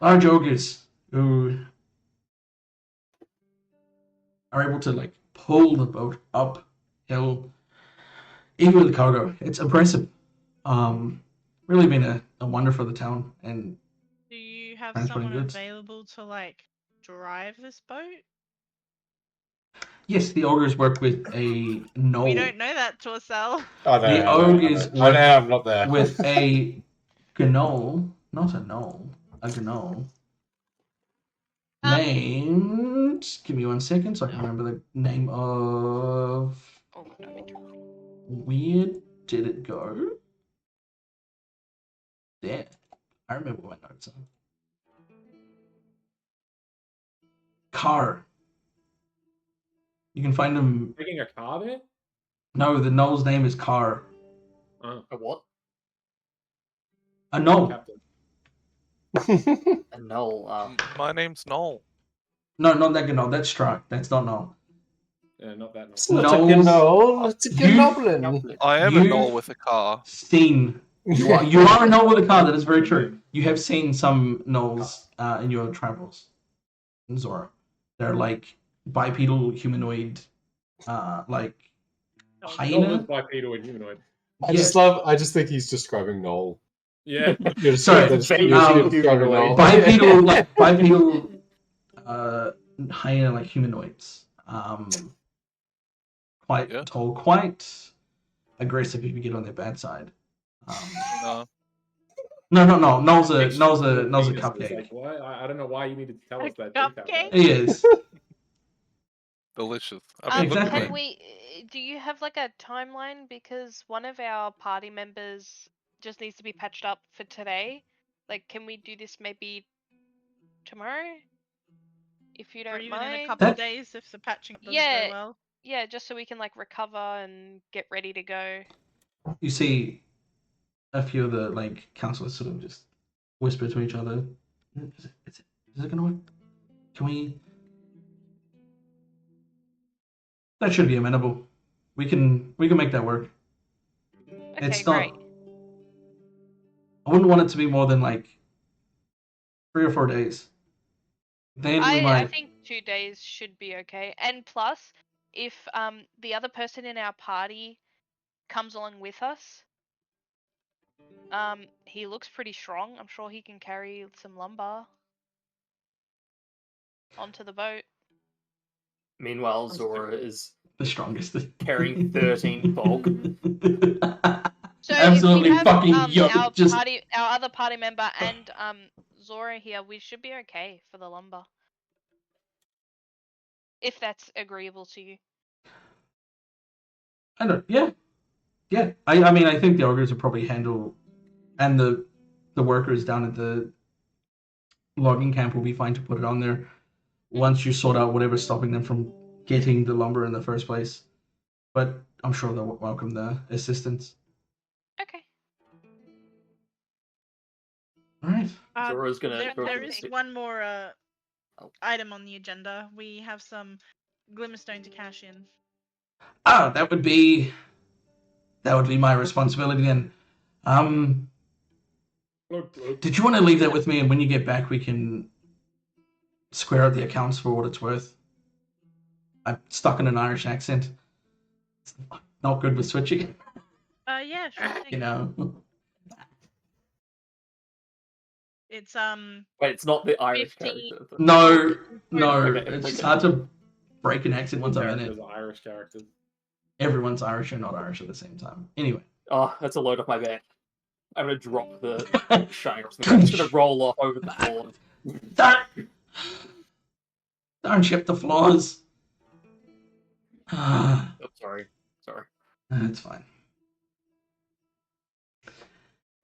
large ogres who are able to like pull the boat uphill, even with the cargo. It's impressive. Really been a wonder for the town and Do you have transporting someone goods. available to like drive this boat? Yes, the ogres work with a gnoll. We don't know that, Torcel. Oh, The no, ogres I know I'm not there. with a gnoll, not a gnoll, a gnoll. Named. Give me 1 second so I can remember the name of. Oh, no, me too. Where did it go? There. I remember what my notes are. Car. You can find him. Taking a car there? No, the gnoll's name is Car. Oh, A what? A gnoll. Captain. A null. My name's Noel. No, not that gnoll. That's Strike. That's not gnoll. Yeah, not that. It's Not not a Knowles, gnoll, it's a you- goblin. I am a You- Noel with a car. Seen. You are a gnoll with a car. That is very true. You have seen some gnolls in your travels in Zora. They're like bipedal humanoid, like Not hyena. with bipedal and humanoid. I just think he's describing Noel. Yeah. You're Sorry, describing Noel. bipedal, like bipedal, hyena like humanoids. Quite Yeah. tall, quite aggressive if you get on their bad side. No. No. Noel's a Extra small penises, cupcake. Like, what? I don't know why you needed to tell us that Cupcake? detail. He is. Delicious. Exactly. Can we? Do you have like a timeline? Because one of our party members just needs to be patched up for today. Like, can we do this maybe tomorrow? If you Or don't even in a mind. couple of days if the patching doesn't Yeah. go well. Yeah, just so we can like recover and get ready to go. You see a few of the like counselors sort of just whisper to each other. Is it gonna work? Can we That should be amenable. We can make that work. Okay, It's not. great. I wouldn't want it to be more than like 3 or 4 days. Then we I might. think 2 days should be okay. And plus, if the other person in our party comes along with us, he looks pretty strong. I'm sure he can carry some lumber onto the boat. Meanwhile, Zora is the strongest. carrying 13 bulk. So Absolutely if we have fucking yoked. our other party member and Zora here, we should be okay for the lumber. If that's agreeable to you. I don't. Yeah. I mean, I think the ogres will probably handle, and the workers down at the logging camp will be fine to put it on there once you sort out whatever's stopping them from getting the lumber in the first place. But I'm sure they'll welcome the assistance. Okay. All right. Zora's gonna There, go there to is the- one more item on the agenda. We have some glimmerstone to cash in. Ah, that would be my responsibility then. Did you want to leave that with me, and when you get back, we can square out the accounts for what it's worth? I'm stuck in an Irish accent. It's not good with switching. Yeah, sure thing. You know. It's Wait, it's not the Irish 50. character. No. Okay, It's okay. hard to break an accent once I'm in it. Characters are Irish characters. Everyone's Irish and not Irish at the same time. Anyway. Oh, that's a load off my back. I'm gonna drop the shine or something. I'm just gonna roll off over the floor. Don't chip the floors. Ah, Oh, sorry. that's fine.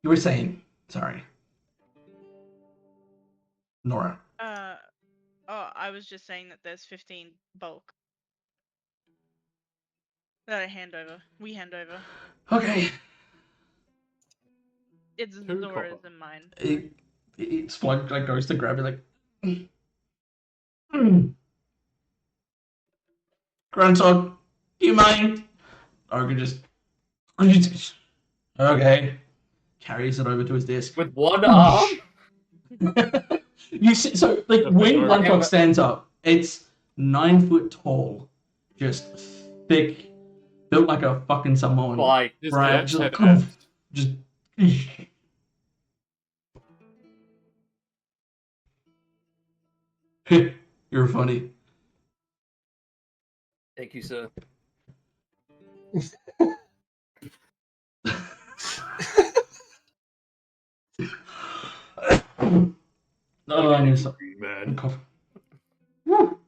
You were saying, sorry. Nora. I was just saying that there's 15 bulk that I hand over. We hand over. Okay. It's Two Zora's copper. and mine. It's like goes to grab it like. Grandson, do you mind? Ogre just. Okay. Carries it over to his desk. With one arm? You see, so like when Gruntok stands up, it's 9 foot tall, just thick, built like a fucking Samoan. Why? His Right, head just- had abs. Just. You're funny. Thank you, sir. No, I knew something. Man. Woo.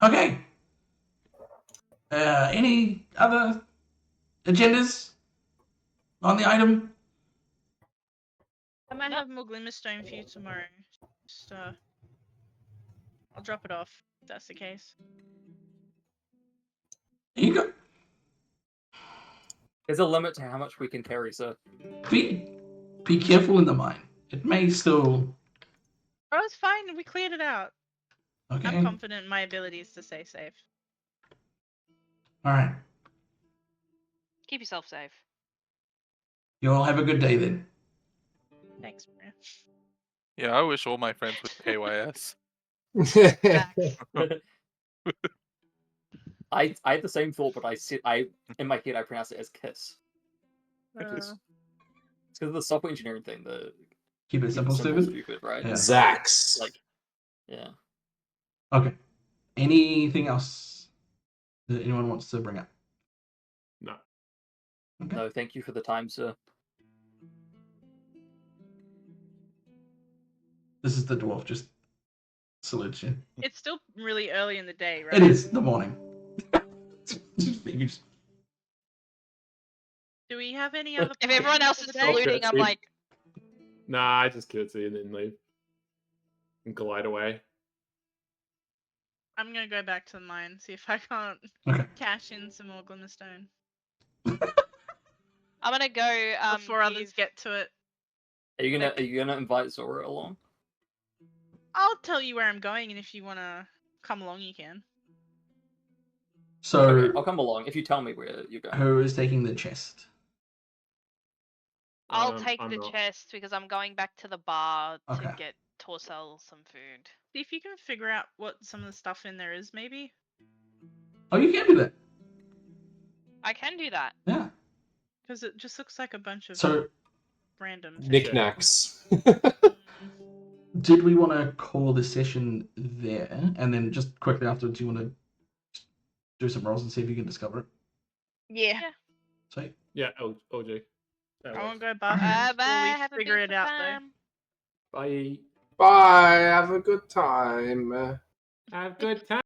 Okay. Any other agendas on the item? I might have more glimmerstone for you tomorrow. Just I'll drop it off if that's the case. You go. There's a limit to how much we can carry, sir. Be careful in the mine. It may still. Oh, it's fine. We cleared it out. Okay. I'm confident in my abilities to stay safe. All right. Keep yourself safe. You all have a good day then. Thanks, Maria. Yeah, I wish all my friends would KYS. I had the same thought, but in my head I pronounce it as kiss. It is. It's because of the software engineering thing. The Keep it simple, stupid. right? Yeah. Zax. Like, yeah. Okay. Anything else that anyone wants to bring up? No. Okay. No, thank you for the time, sir. This is the dwarf. Just salutes you. It's still really early in the day, right? It is the morning. Just- Do we have any other? If everyone else is plans for the day? saluting, I'm Okay. like, Nah, I just curtsy and then leave. And glide away. I'm gonna go back to the mine, see if I can't Okay. cash in some more glimmerstone I'm gonna go before others give- get to it. Are you gonna invite Zora along? I'll tell you where I'm going, and if you want to come along, you can. So, Okay, I'll come along if you tell me where you're going. who is taking the chest? I'll take I'm the not. chest because I'm going back to the bar Okay. to get Torcel some food. See if you can figure out what some of the stuff in there is, maybe. Oh, you can do that. I can do that. Yeah. Because it just looks like a bunch of So, random things. Knickknacks. did we want to call the session there, and then just quickly afterwards, you want to do some rolls and see if you can discover it? Yeah. Sweet. Yeah, OJ. I won't go Bye bathroom bye. until we Have a figure it beautiful out, though. time. Bye. Bye. Have a good time. Have a good time.